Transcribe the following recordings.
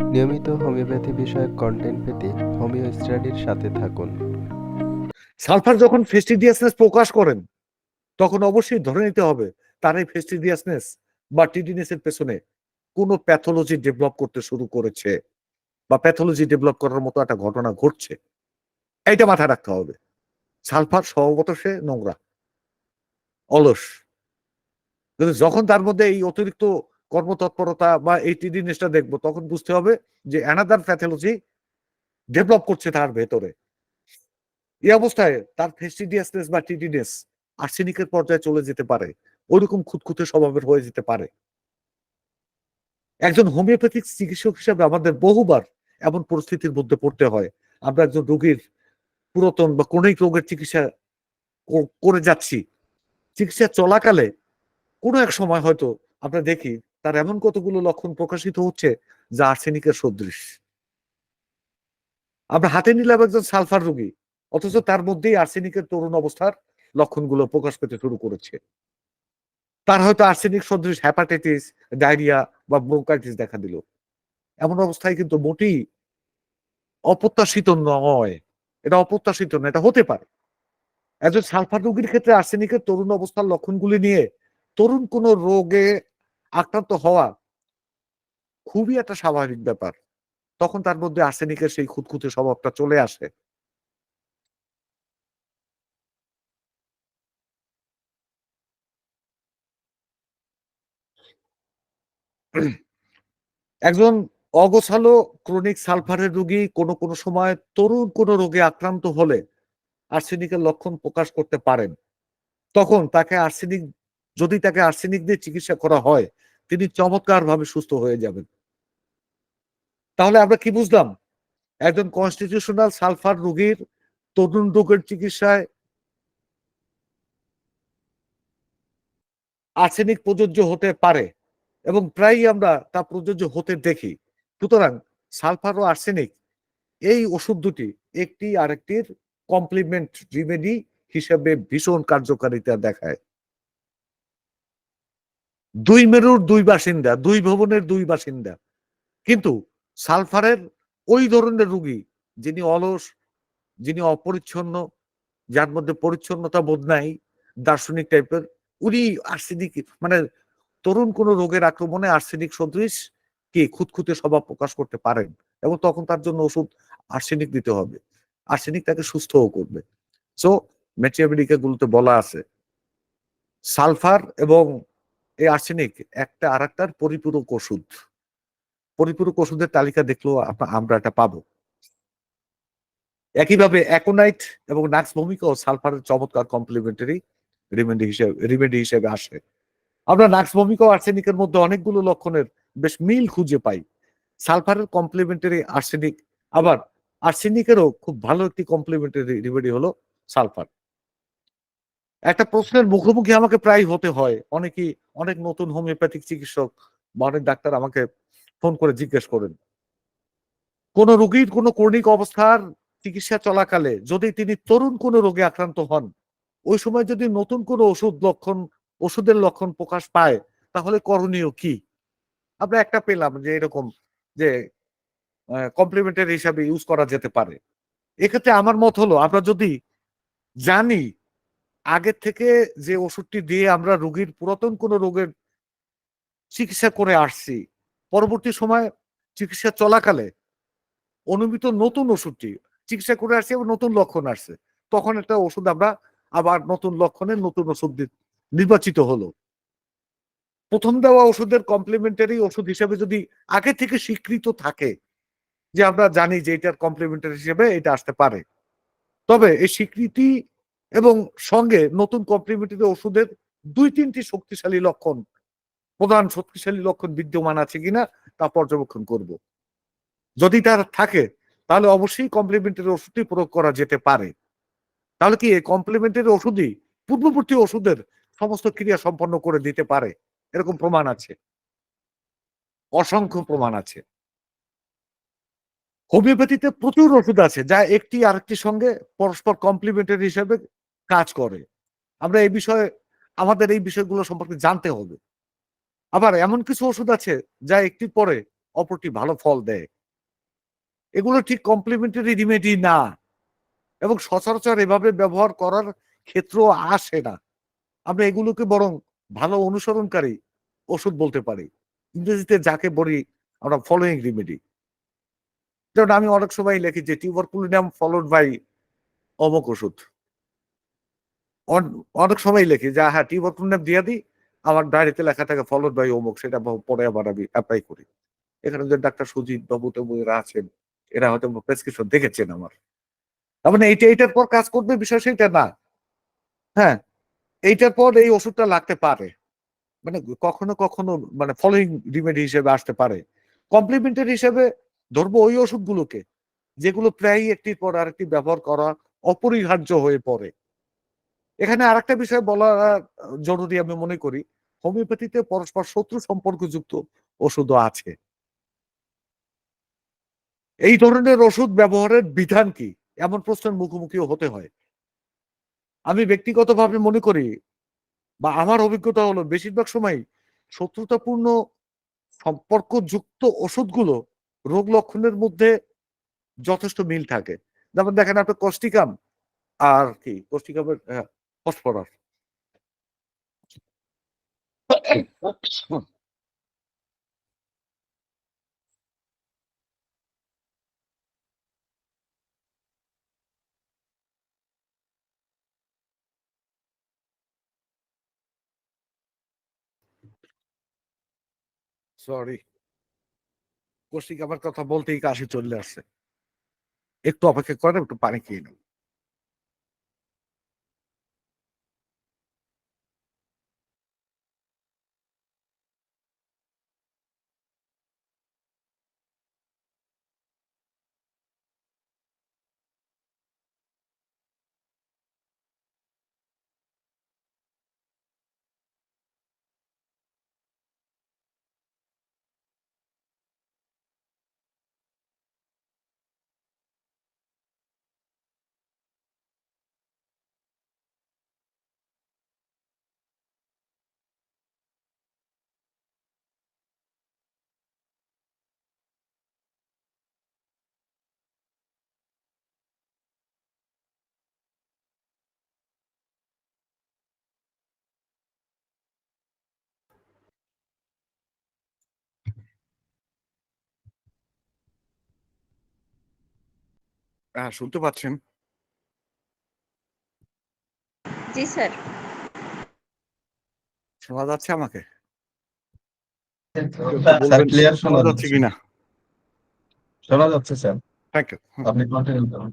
নিয়মিত হোমিওপ্যাথি বিষয়ক কন্টেন্ট পেতে হোমিও স্টাডির সাথে থাকুন। সালফার যখন ফেস্টিডিয়াসনেস প্রকাশ করেন তখন অবশ্যই ধরে নিতে হবে তার এই ফেস্টিডিয়াসনেস বা টিডিনেস এর পেছনে কোনো প্যাথোলজি ডেভেলপ করতে শুরু করেছে বা প্যাথোলজি ডেভেলপ করার মতো একটা ঘটনা ঘটছে। এইটা মাথায় রাখতে হবে। সালফার স্বভাবত সে নোংরা, অলস। কিন্তু যখন তার মধ্যে এই অতিরিক্ত কর্মতৎপরতা বা এই টিডিনেসটা দেখবো তখন বুঝতে হবে যে অ্যানাদার প্যাথোলজি ডেভেলপ করছে তার ভেতরে। এই অবস্থায় তার ফেস্টিডিয়াসনেস বা টিডিনেস আর্সেনিকের পর্যায়ে চলে যেতে পারে। ঐরকম খুঁতখুঁতে স্বভাবের হয়ে যেতে পারে। একজন হোমিওপ্যাথিক চিকিৎসক হিসাবে আমাদের বহুবার এমন পরিস্থিতির মধ্যে পড়তে হয়। আমরা একজন রোগীর পুরাতন বা ক্রনিক রোগের চিকিৎসা করে যাচ্ছি। চিকিৎসা চলাকালে কোনো এক সময় হয়তো আমরা দেখি তার এমন কতগুলো লক্ষণ প্রকাশিত হচ্ছে যা আর্সেনিকের সদৃশ। আমরা হাতে নিলাম একজন সালফার রোগী, অথচ তার মধ্যেই আর্সেনিকের তরুণ অবস্থার লক্ষণগুলো প্রকাশ পেতে শুরু করেছে। তার হয়তো আর্সেনিক সদৃশ হেপাটাইটিস, ডায়রিয়া বা ব্রঙ্কাইটিস দেখা দিল। এমন অবস্থায় কিন্তু মোটেই অপ্রত্যাশিত নয়। এটা অপ্রত্যাশিত না, এটা হতে পারে। একজন সালফার রোগীর ক্ষেত্রে আর্সেনিকের তরুণ অবস্থার লক্ষণগুলি নিয়ে তরুণ কোনো রোগে আক্রান্ত হওয়া খুবই একটা স্বাভাবিক ব্যাপার। তখন তার মধ্যে আর্সেনিকের সেই খুঁতখুঁতে স্বভাবটা চলে আসে। একজন অগোছালো ক্রনিক সালফারের রোগী কোনো সময় তরুণ কোনো রোগে আক্রান্ত হলে আর্সেনিকের লক্ষণ প্রকাশ করতে পারেন। তখন তাকে আর্সেনিক দিয়ে চিকিৎসা করা হয়, তিনি চমৎকারভাবে সুস্থ হয়ে যাবেন। তাহলে আমরা কি বুঝলাম? একজন কনস্টিটিউশনাল সালফার রোগীর তরুণ রোগের চিকিৎসায় আর্সেনিক প্রযোজ্য হতে পারে এবং প্রায়ই আমরা তা প্রযোজ্য হতে দেখি। সুতরাং সালফার ও আর্সেনিক এই ওষুধ দুটি একটি আরেকটির কমপ্লিমেন্ট রিমেডি হিসেবে ভীষণ কার্যকারিতা দেখায়। ২ মেরুর ২ বাসিন্দা, ২ ভবনের ২ বাসিন্দা। কিন্তু সালফারের ওই ধরনের রোগী যিনি অলস, যিনি অপরিচ্ছন্ন, যার মধ্যে পরিচ্ছন্নতা বোধ নাই, দার্শনিক টাইপের, উনি আর্সেনিক মানে তরুণ কোনো রোগের আক্রমণে আর্সেনিক সদৃশ খুঁতখুঁতে স্বভাব প্রকাশ করতে পারেন এবং তখন তার জন্য ওষুধ আর্সেনিক দিতে হবে। আর্সেনিক তাকে সুস্থও করবে। সো ম্যাচিওরমেডিকা গুলোতে বলা আছে সালফার এবং এই আর্সেনিক একটা আরেকটার পরিপূরক ওষুধ। পরিপূরক ওষুধের তালিকা দেখলেও আমরা এটা পাবো। একইভাবে অ্যাকোনাইট এবং নাক্স ভূমিকাও সালফারের চমৎকার কমপ্লিমেন্টারি রিমেডি হিসেবে আসে। আমরা নাক্স ভূমিকা ও আর্সেনিকের মধ্যে অনেকগুলো লক্ষণের বেশ মিল খুঁজে পাই। সালফারের কমপ্লিমেন্টারি আর্সেনিক, আবার আর্সেনিকেরও খুব ভালো একটি কমপ্লিমেন্টারি রিমেডি হলো সালফার। একটা প্রশ্নের মুখোমুখি আমাকে প্রায় হতে হয়। অনেক নতুন হোমিওপ্যাথিক চিকিৎসক বা অনেক ডাক্তার আমাকে ফোন করে জিজ্ঞেস করেন। কোন রোগীর কোন ক্রনিক অবস্থার চিকিৎসা চলাকালে যদি তিনি তরুণ কোন রোগে আক্রান্ত হন, ওই সময় যদি নতুন কোন ওষুধের লক্ষণ প্রকাশ পায়, তাহলে করণীয় কি? আমরা একটা পেলাম যে এরকম যে কমপ্লিমেন্টারি হিসাবে ইউজ করা যেতে পারে। এক্ষেত্রে আমার মত হলো আমরা যদি জানি আগের থেকে যে ওষুধটি দিয়ে আমরা রোগীর পুরাতন কোন রোগের চিকিৎসা করে আসছি, পরবর্তী সময়ে চিকিৎসা চলাকালে অনুমিত নতুন ওষুধটি চিকিৎসা করে আসছে এবং নতুন লক্ষণ আসছে। তখন একটা ওষুধ আমরা আবার নতুন লক্ষণের নতুন ওষুধ নির্বাচিত হলো। ১ম দেওয়া ওষুধের কমপ্লিমেন্টারি ওষুধ হিসেবে যদি আগে থেকে স্বীকৃত থাকে যে আমরা জানি যে এটার কমপ্লিমেন্টারি হিসেবে এটা আসতে পারে। তবে এই স্বীকৃতি এবং সঙ্গে নতুন কমপ্লিমেন্টারি ওষুধের ২-৩ টি প্রধান শক্তিশালী লক্ষণ বিদ্যমান আছে কিনা তা পর্যবেক্ষণ করব। যদি তার থাকে তাহলে অবশ্যই কমপ্লিমেন্টারি ওষুধটি প্রয়োগ করা যেতে পারে। তাহলে কি এই কমপ্লিমেন্টারি ওষুধই পূর্ববর্তী ওষুধের সমস্ত ক্রিয়া সম্পন্ন করে দিতে পারে? এরকম প্রমাণ আছে। অসংখ্য প্রমাণ আছে। হোমিওপ্যাথিতে প্রচুর ওষুধ আছে যা একটি আরেকটির সঙ্গে পরস্পর কমপ্লিমেন্টারি হিসেবে কাজ করে। আমরা আমাদের এই বিষয়গুলো সম্পর্কে জানতে হবে। আবার এমন কিছু ওষুধ আছে যা একটির পরে অপরটি ভালো ফল দেয়। এগুলো ঠিক কমপ্লিমেন্টারি রিমেডি না, এবং সচরাচর এভাবে ব্যবহার করার ক্ষেত্রেও আসে না। আমরা এগুলোকে বরং ভালো অনুসরণকারী ওষুধ বলতে পারি। ইংরেজিতে যাকে বলি আমরা ফলোইং রেমেডি। যেমন আমি অনেক সময় লিখি যে টিউবারকুলিনাম ফলোড বাই অমুক ওষুধ। অনেক সময় লিখি যে হ্যাঁ টিউবারকুলিনাম দিয়ে দিই, আমার ডায়েরিতে লেখা থাকে ফলোড বাই অমুক, সেটা পরে আবার আমি এপ্লাই করি। এখানে যে ডাক্তার সুজিত বাবু টাবু এরা আছেন, এরা হয়তো প্রেসক্রিপশন দেখেছেন আমার। তার মানে এইটার পর কাজ করবে, বিষয় সেটা না। হ্যাঁ, এইটার পর এই ওষুধটা লাগতে পারে, মানে কখনো কখনো মানে ফলোইং রিমেডি হিসেবে আসতে পারে। কমপ্লিমেন্টারি হিসেবে ধরবো ওই ওষুধগুলোকে যেগুলো প্রায়ই একটির পর আরেকটি ব্যবহার করা অপরিহার্য হয়ে পড়ে। এখানে আরেকটা বিষয় বলা জরুরি আমি মনে করি, হোমিওপ্যাথিতে পরস্পর শত্রু সম্পর্কযুক্ত ওষুধও আছে। এই ধরনের ওষুধ ব্যবহারের বিধান কি, এমন প্রশ্নের মুখোমুখিও হতে হয়। আমি ব্যক্তিগতভাবে মনে করি বা আমার অভিজ্ঞতা হলো বেশিরভাগ সময় শত্রুতাপূর্ণ সম্পর্কযুক্ত ওষুধগুলো রোগ লক্ষণের মধ্যে যথেষ্ট মিল থাকে। যেমন দেখেন আপনার কস্টিকাম আর কি কস্টিকামের ফসফরাস। সরি, কস্টিকামের কথা বলতেই কাশি চলে আসছে। একটু অপেক্ষা করেন, একটু পানি খেয়ে নেব। হ্যাঁ, শুনতে পাচ্ছেন? জি স্যার। শোনা যাচ্ছে আমাকে? স্যার বলবেন ক্লিয়ার শোনা শোনা যাচ্ছে যাচ্ছে। কিনা? শোনা যাচ্ছে স্যার, থ্যাংক ইউ। আপনি কন্টিনিউ করুন।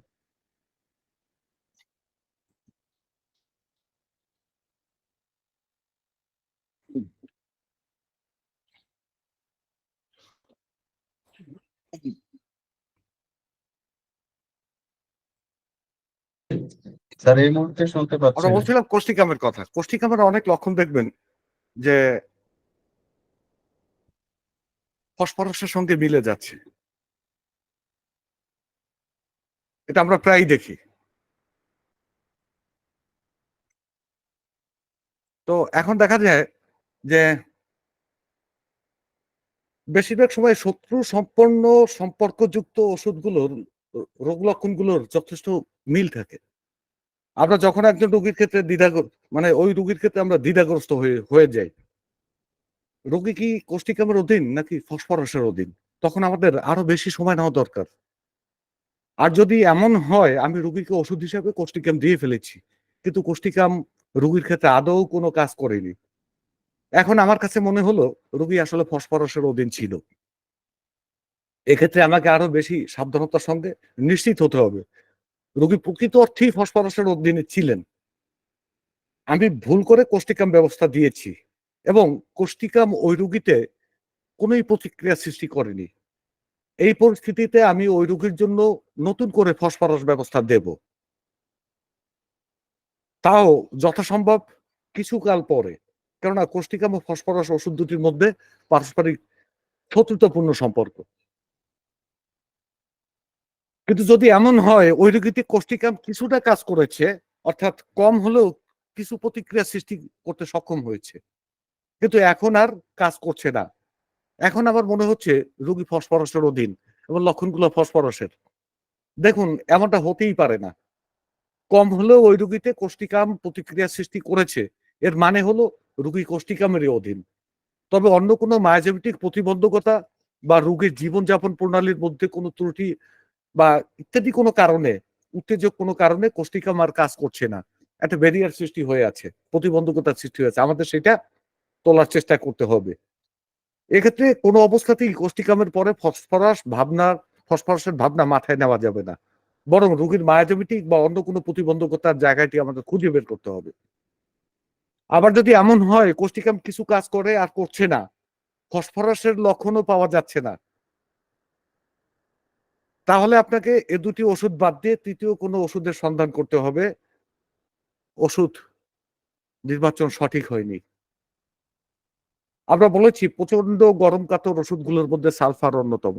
স্যার এই মুহূর্তে শুনতে পাচ্ছি আমরা না। বলছিলাম কোষ্ঠিকামের কথা। কোষ্ঠিকামের অনেক লক্ষণ দেখবেন যে ফসফরাসের সঙ্গে মিলে যাচ্ছে। এটা আমরা প্রায়ই দেখি। তো এখন দেখা যায় যে বেশিরভাগ সময় শত্রু সম্পন্ন সম্পর্কযুক্ত ওষুধগুলোর রোগ লক্ষণগুলোর যথেষ্ট মিল থাকে। আমরা যখন একজন রোগীর ক্ষেত্রে মানে ওই রোগীর ক্ষেত্রে আমরা দ্বিধাগ্রস্ত হয়ে যাই। রোগী কি কোষ্ঠিকামের অধীন নাকি ফসফরাসের অধীন? তখন আমাদের আরো বেশি সময় নেওয়া দরকার। আর যদি এমন হয় আমি রোগীকে ওষুধ হিসাবে কোষ্ঠিকাম দিয়ে ফেলেছি, কিন্তু কোষ্ঠিকাম রোগীর ক্ষেত্রে আদৌ কোনো কাজ করেনি। এখন আমার কাছে মনে হলো রোগী আসলে ফসফরাসের অধীন ছিল। এক্ষেত্রে আমাকে আরো বেশি সাবধানতার সঙ্গে নিশ্চিত হতে হবে রোগী প্রকৃত অর্থেই ফসফরাসের অধীনে ছিলেন। আমি ভুল করে কোষ্ঠিকাম ব্যবস্থা দিয়েছি এবং কোষ্ঠিকাম ওই রোগীতে কোনোই প্রতিক্রিয়া সৃষ্টি করেনি। এই পরিস্থিতিতে আমি ওই রোগীর জন্য নতুন করে ফসফরাস ব্যবস্থা দেব। তাও যথাসম্ভব কিছুকাল পরে। কেননা কোষ্ঠিকাম ও ফসফরাস ওষুধ দুটির মধ্যে পারস্পরিক শত্রুতাপূর্ণ সম্পর্ক। কিন্তু যদি এমন হয় ওই রোগীতে কোষ্ঠিকাম কিছুটা কাজ করেছে, অর্থাৎ কম হলেও কিছু প্রতিক্রিয়া সৃষ্টি করতে সক্ষম হয়েছে, কিন্তু এখন আর কাজ করছে না, এখন আমার মনে হচ্ছে রোগী ফসফরাসের অধীন এবং লক্ষণগুলো ফসফরাসের। দেখুন এমনটা হতেই পারে না। কম হলেও ওই রোগীতে কোষ্ঠিকাম প্রতিক্রিয়া সৃষ্টি করেছে। এর মানে হলো রোগী কোষ্ঠিকামেরই অধীন। তবে অন্য কোনো মায়োজেনেটিক প্রতিবন্ধকতা বা রোগীর জীবনযাপন প্রণালীর মধ্যে কোনো ত্রুটি বা ইত্যাদি কোনো কারণে, উত্তেজক কোনো কারণে কোষ্ঠিকাম আর কাজ করছে না। একটা ব্যারিয়ার সৃষ্টি হয়ে আছে, প্রতিবন্ধকতার সৃষ্টি হয়েছে। আমাদের সেটা তোলার চেষ্টা করতে হবে। এক্ষেত্রে কোনো অবস্থাতেই কোষ্ঠিকামের পরে ফসফরাসের ভাবনা মাথায় নেওয়া যাবে না। বরং রোগীর মায়োজেনেটিক বা অন্য কোনো প্রতিবন্ধকতার জায়গাটি আমাদের খুঁজে বের করতে হবে। আবার যদি এমন হয় কোষ্ঠিকাম কিছু কাজ করে আর করছে না, ফসফরাসের লক্ষণও পাওয়া যাচ্ছে না, তাহলে আপনাকে এ দুটি ওষুধ বাদ দিয়ে তৃতীয় কোনো ওষুধের সন্ধান করতে হবে। ওষুধ নির্বাচন সঠিক হয়নি। আমরা বলেছি প্রচন্ড গরম কাতর ওষুধগুলোর মধ্যে সালফার অন্যতম।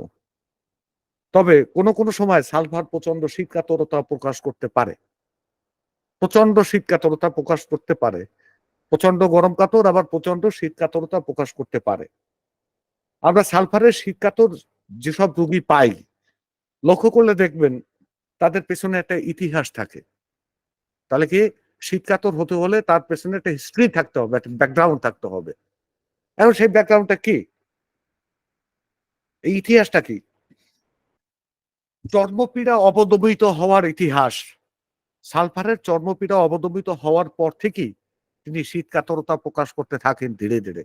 তবে কোনো সময় সালফার প্রচন্ড শীতকাতরতা প্রকাশ করতে পারে। প্রচন্ড শীতকাতরতা প্রকাশ করতে পারে। প্রচন্ড গরম কাতর আবার প্রচন্ড শীতকাতরতা প্রকাশ করতে পারে। আমরা সালফারের শীতকাতর যেসব রোগী পাই, লক্ষ্য করলে দেখবেন তাদের পেছনে একটা ইতিহাস থাকে। তাহলে কি শীতকাতর হতে হলে তার পেছনে একটা হিস্ট্রি থাকতে হবে, একটা ব্যাকগ্রাউন্ড থাকতে হবে। এখন সেই ব্যাকগ্রাউন্ডটা কি? এই ইতিহাসটা কি? চর্মপীড়া অবদমিত হওয়ার ইতিহাস। সালফারের চর্মপীড়া অবদমিত হওয়ার পর থেকেই তিনি শীতকাতরতা প্রকাশ করতে থাকেন ধীরে।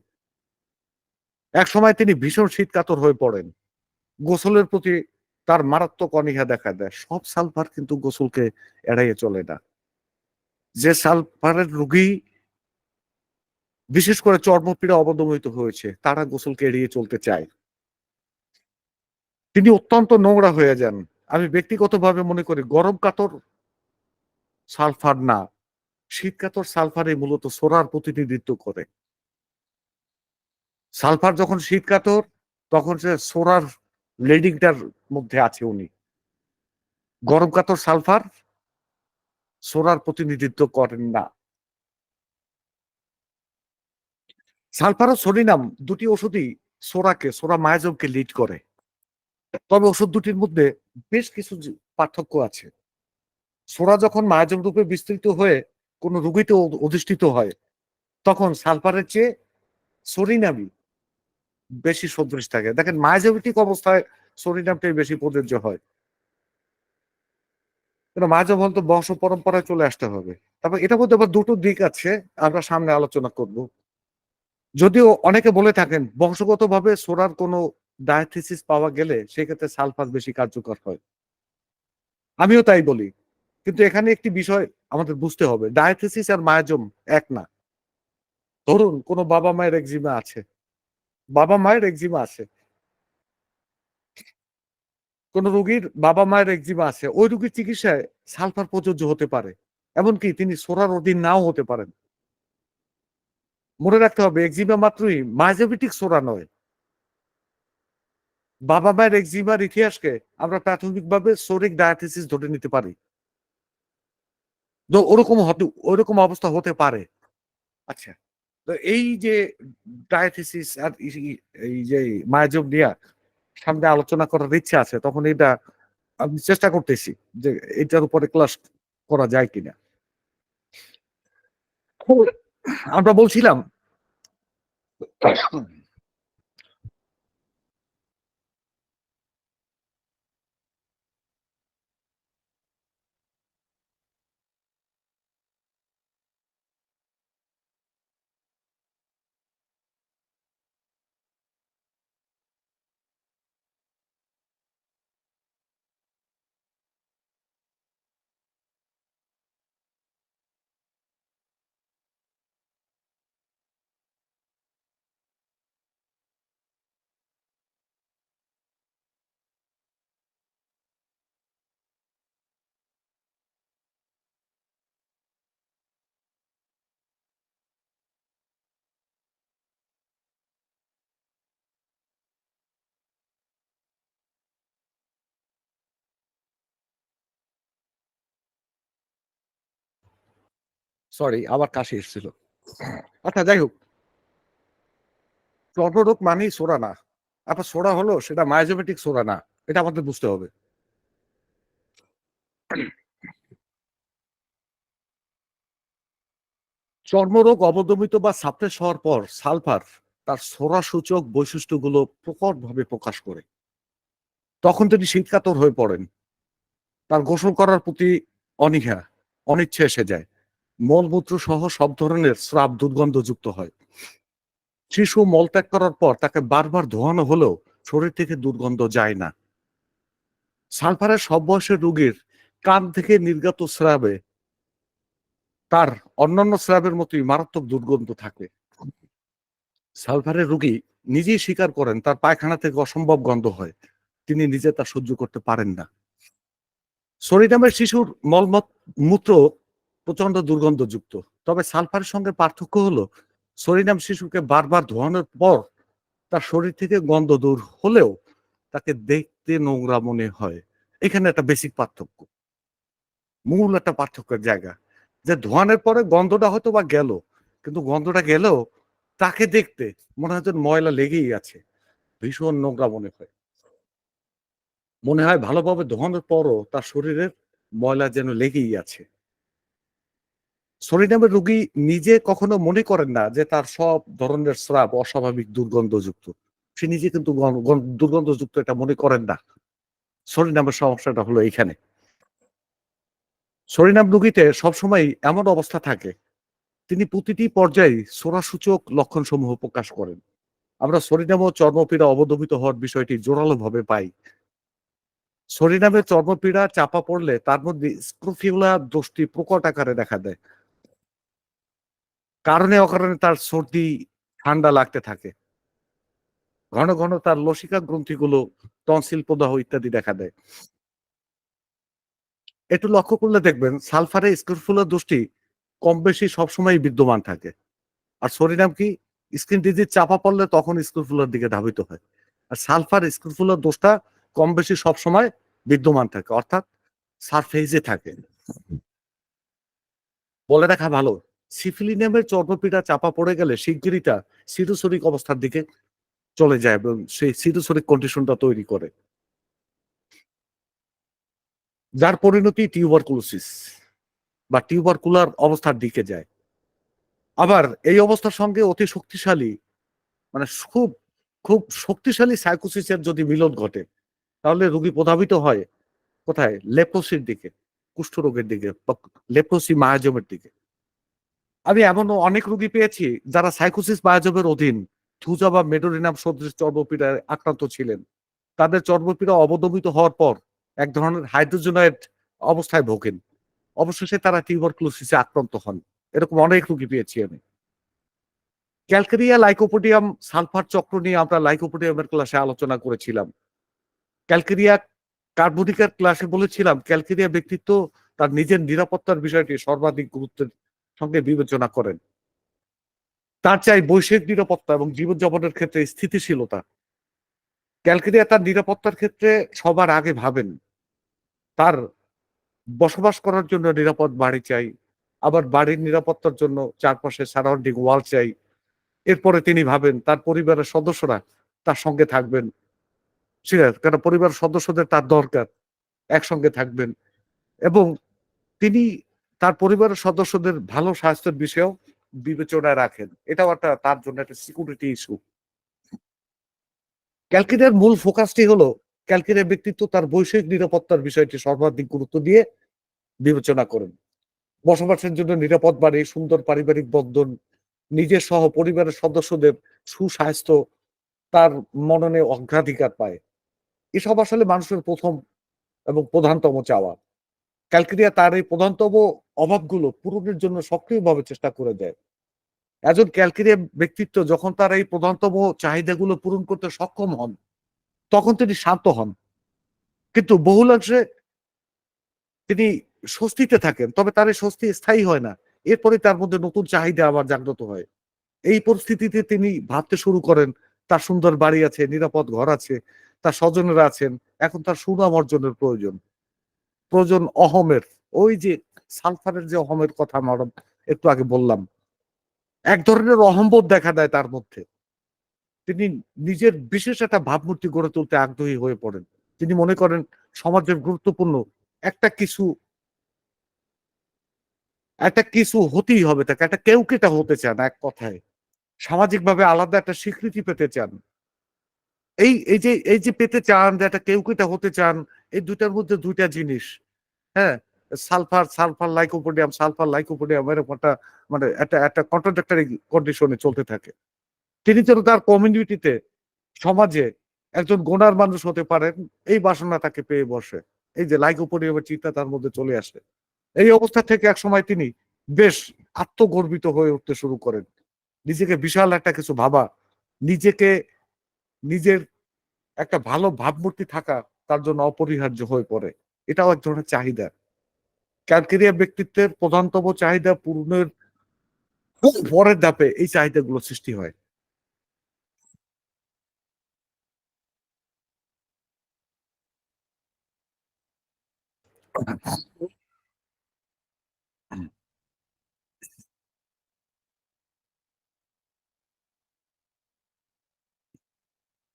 একসময় তিনি ভীষণ শীতকাতর হয়ে পড়েন। গোসলের প্রতি তার মারাত্মক অনীহা দেখা দেয়। সব সালফার কিন্তু গোসলকে এড়াইয়ে চলে না। যে সালফারের রোগী বিশেষ করে চর্মপীড়া অবদমিত হয়েছে, তারা গোসলকে এড়িয়ে চলতে চায়। তিনি অত্যন্ত নোংরা হয়ে যান। আমি ব্যক্তিগতভাবে মনে করি গরম কাতর সালফার না, শীতকাতর সালফারই মূলত সোরার প্রতিনিধিত্ব করে। সালফার যখন শীতকাতর তখন সে সোরার লেডিংটার মধ্যে আছে উনি। গরম কাতর সালফার সোরার প্রতিনিধিত্ব করেন না। সালফার ও সোডিনাম দুটি ওষুধই সোরা মায়াজমকে লিড করে। তবে ওষুধ দুটির মধ্যে বেশ কিছু পার্থক্য আছে। সোরা যখন মায়াজম রূপে বিস্তৃত হয়ে কোন রোগীতে অধিষ্ঠিত হয়, তখন সালফারের চেয়ে সোরিনামই বেশি সদৃশ থাকে। দেখেন মায়াজমেটিক অবস্থায় সোরিনামটাই বেশি প্রযোজ্য হয়। কিন্তু মায়াজম হল তো বংশ পরম্পরায় চলে আসতে হবে। তারপর এটার মধ্যে আবার দুটো দিক আছে, আমরা সামনে আলোচনা করব। যদিও অনেকে বলে থাকেন বংশগতভাবে সোরার কোনো ডায়াথিসিস পাওয়া গেলে সেক্ষেত্রে সালফার বেশি কার্যকর হয়। আমিও তাই বলি। কিন্তু এখানে একটি বিষয় আমাদের বুঝতে হবে, ডায়াথিসিস আর মায়াজম এক না। ধরুন কোন বাবা-মায়ের একজিমা আছে। বাবা-মায়ের একজিমা আছে। কোন রোগীর বাবা-মায়ের একজিমা আছে। ওই রোগীর চিকিৎসায় সালফার প্রযোজ্য হতে পারে। এমনকি তিনি সোরার অধীন নাও হতে পারেন। মনে রাখতে হবে একজিমা মাত্রই মায়োজেনেটিক সোরা নয়। বাবা-মায়ের একজিমার ইতিহাসকে আমরা প্রাথমিকভাবে সোরিক ডায়াথিসিস ধরে নিতে পারি। তো ওরকম অবস্থা হতে পারে। আচ্ছা। তো এই যে ডায়াথিসিস আর এই যে মায়াজম নিয়া সামনে আলোচনা করার ইচ্ছা আছে, তখন এটা আমি চেষ্টা করতেছি যে এটার উপরে ক্লাস করা যায় কিনা। আমরা বলছিলাম সরি আবার কাশি এসেছিল। আচ্ছা যাই হোক, চর্মরোগ মানেই সোরা না। আপনার সোডা হলো সেটা মাইজোমেটিক সোডা না, এটা আমাদের বুঝতে হবে। চর্মরোগ অবদমিত বা সাপ্রেস হওয়ার পর সালফার তার সোরা সূচক বৈশিষ্ট্যগুলো প্রকটভাবে প্রকাশ করে। তখন তিনি শীতকাতর হয়ে পড়েন। তার গোসল করার প্রতি অনীহা, অনিচ্ছা এসে যায়। মলমূত্র সহ সব ধরনের স্রাব দুর্গন্ধযুক্ত হয়। শিশু মলত্যাগ করার পর তাকে বারবার ধোয়ানো হলেও শরীর থেকে দুর্গন্ধ যায় না। সালফারের সব বয়সের রোগীর কান থেকে নির্গত স্রাবে তার অন্যান্য স্রাবের মতোই মারাত্মক দুর্গন্ধ থাকে। সালফারের রোগী নিজেই স্বীকার করেন তার পায়খানা থেকে অসম্ভব গন্ধ হয়। তিনি নিজে তা সহ্য করতে পারেন না। সরিনামের শিশুর মূত্র প্রচন্ড দুর্গন্ধযুক্ত। তবে সালফারের সঙ্গে পার্থক্য হলো সরিনাম শিশুকে বারবার ধোয়ানোর পর তার শরীর থেকে গন্ধ দূর হলেও তাকে দেখতে নোংরা মনে হয়। এখানে একটা বেসিক পার্থক্য, মূল একটা পার্থক্যের জায়গা, যে ধোয়ানোর পরে গন্ধটা হয়তো বা গেল, কিন্তু গন্ধটা গেলেও তাকে দেখতে মনে হয় যেন ময়লা লেগেই আছে, ভীষণ নোংরা মনে হয়। মনে হয় ভালোভাবে ধোয়ানোর পরও তার শরীরের ময়লা যেন লেগেই আছে। সরিনামের রোগী নিজে কখনো মনে করেন না যে তার সব ধরনের স্রাব অস্বাভাবিক দুর্গন্ধযুক্ত। সে নিজে কিন্তু দুর্গন্ধযুক্ত এটা মনে করেন না। সরিনামের সমস্যাটা হলো এইখানে। সরিনাম রোগীতে সবসময় এমন অবস্থা থাকে, তিনি প্রতিটি পর্যায়ে সোরাসূচক লক্ষণসমূহ প্রকাশ করেন। আমরা সরিনাম ও চর্মপীড়া অবদমিত হওয়ার বিষয়টি জোরালোভাবে পাই। সরিনামের চর্মপীড়া চাপা পড়লে তার মধ্যে স্ক্রোফিউলা দোষটি প্রকট আকারে দেখা দেয়। কারণে অকারণে তার সর্দি, ঠান্ডা লাগতে থাকে। ঘন ঘন তার লসিকা গ্রন্থিগুলো টনসিল প্রদাহ ইত্যাদি দেখা দেয়। একটু লক্ষ্য করলে দেখবেন সালফারে স্ক্রোফুলার দোষটি কম বেশি সবসময় বিদ্যমান থাকে। আর সরিনাম কি, স্কিন ডিজিজ চাপা পড়লে তখন স্ক্রোফুলার দিকে ধাবিত হয়। আর সালফার স্ক্রোফুলার দোষটা কম বেশি সবসময় বিদ্যমান থাকে, অর্থাৎ সারফেজে থাকে। বলে রাখা ভালো, সিফিলিনামের চর্মপীড়া চাপা পড়ে গেলে শিগগিরই তা সিরোসোরিক অবস্থার দিকে চলে যায় এবং সেই সিরোসোরিক কন্ডিশনটা তৈরি করে, যার পরিণতি টিউবারকুলোসিস বা টিউবারকুলার অবস্থার দিকে যায়। আবার এই অবস্থার সঙ্গে অতি শক্তিশালী, মানে খুব খুব শক্তিশালী সাইকোসিসের যদি মিলন ঘটে, তাহলে রোগী প্রধাবিত হয় কোথায়? লেপ্রোসির দিকে, কুষ্ঠরোগের দিকে বা লেপ্রোসি মায়াজমের দিকে। আমি এমনও অনেক রোগী পেয়েছি যারা সাইকোসিস মায়াজমের অধীন থুজা বা মেডোরিনাম সদৃশ চর্মপীড়ায় আক্রান্ত ছিলেন। তাদের চর্মপীড়া অবদমিত হওয়ার পর এক ধরনের হাইড্রোজেনাইড অবস্থায় ভোগেন। অবশেষে তারা টিউবারকুলোসিসে আক্রান্ত হন। এরকম অনেক রোগী পেয়েছি আমি। ক্যালকেরিয়া লাইকোপোডিয়াম সালফার চক্র নিয়ে আমরা লাইকোপোডিয়ামের ক্লাসে আলোচনা করেছিলাম। ক্যালকেরিয়া কার্বনিকের ক্লাসে বলেছিলাম ক্যালকেরিয়া ব্যক্তিত্ব তার নিজের নিরাপত্তার বিষয়টি সর্বাধিক গুরুত্বের সঙ্গে বিবেচনা করেন। তার চাই বৈশ্বিক নিরাপত্তা এবং জীবনযাপনের ক্ষেত্রে স্থিতিশীলতা। ক্যালকেরিয়া তার নিরাপত্তার ক্ষেত্রে সবার আগে ভাবেন তার বসবাস করার জন্য নিরাপদ বাড়ি চাই, আবার বাড়ির নিরাপত্তার জন্য চারপাশে সারাউন্ডিং ওয়াল চাই। এরপরে তিনি ভাবেন তার পরিবারের সদস্যরা তার সঙ্গে থাকবেন, ঠিক আছে, কারণ পরিবারের সদস্যদের তার দরকার, একসঙ্গে থাকবেন। এবং তিনি তার পরিবারের সদস্যদের ভালো স্বাস্থ্যের বিষয়েও বিবেচনায় রাখেন। এটাও একটা তার জন্য একটা সিকিউরিটি ইস্যু। ক্যালকিনের মূল ফোকাসটি হলো ক্যালকিনের ব্যক্তিত্ব তার বৈশ্বিক নিরাপত্তার বিষয়টি সর্বাধিক গুরুত্ব দিয়ে বিবেচনা করেন। বসবাসের জন্য নিরাপদ বাড়ি, সুন্দর পারিবারিক বন্ধন, নিজের সহ পরিবারের সদস্যদের সুস্বাস্থ্য তার মননে অগ্রাধিকার পায়। এসব আসলে মানুষের প্রথম এবং প্রধানতম চাওয়া। ক্যালকেরিয়া তার এই প্রধানতম অভাবগুলো পূরণের জন্য সক্রিয়ভাবে চেষ্টা করে দেয়। একজন ক্যালকেরিয়া ব্যক্তিত্ব যখন তার এই প্রধানতম চাহিদাগুলো পূরণ করতে সক্ষম হন, তখন তিনি শান্ত হন। কিন্তু বহুলাংশে তিনি স্বস্তিতে থাকেন। তবে তার এই স্বস্তি স্থায়ী হয় না। এরপরে তার মধ্যে নতুন চাহিদা আবার জাগ্রত হয়। এই পরিস্থিতিতে তিনি ভাবতে শুরু করেন তার সুন্দর বাড়ি আছে, নিরাপদ ঘর আছে, তার স্বজনেরা আছেন। এখন তার সুনাম অর্জনের প্রয়োজন। প্রয়োজন অহমের। ওই যে সালফারের যে অহমের কথা আমরা একটু আগে বললাম। এক ধরনের অহংবোধ দেখা দেয় তার মধ্যে। তিনি নিজের বিশেষ একটা ভাবমূর্তি গড়ে তুলতে আগ্রহী হয়ে পড়েন। তিনি মনে করেন সমাজের গুরুত্বপূর্ণ একটা কিছু একটা কিছু হতেই হবে তাকে, একটা কেউকেটা হতে চান এক কথায়। সামাজিকভাবে আলাদা একটা স্বীকৃতি পেতে চান। এই যে পেতে চান যে একটা কেউকেটা হতে চান, এই ২ টার মধ্যে ২ টা জিনিস, হ্যাঁ? সালফার লাইকোপোডিয়াম এরকম একটা মানে একটা কন্ট্রাডিক্টরি কন্ডিশন এ চলতে থাকে। তিনি যেন তার কমিউনিটিতে, সমাজে একজন গুণার মানুষ হতে পারেন, এই বাসনা তাকে পেয়ে বসে। এই যে লাইকোপোডিয়ামের চিন্তা তার মধ্যে চলে আসে। এই অবস্থা থেকে একসময় তিনি বেশ আত্মগর্বিত হয়ে উঠতে শুরু করেন। নিজেকে বিশাল একটা কিছু ভাবা, নিজেকে নিজের একটা ভালো ভাবমূর্তি থাকা তার জন্য অপরিহার্য হয়ে পড়ে। এটাও এক ধরনের চাহিদা। ক্যালকেরিয়া ব্যক্তিত্বের প্রধানতম চাহিদা পূরণের খুব পরের ধাপে এই চাহিদাগুলো সৃষ্টি হয়।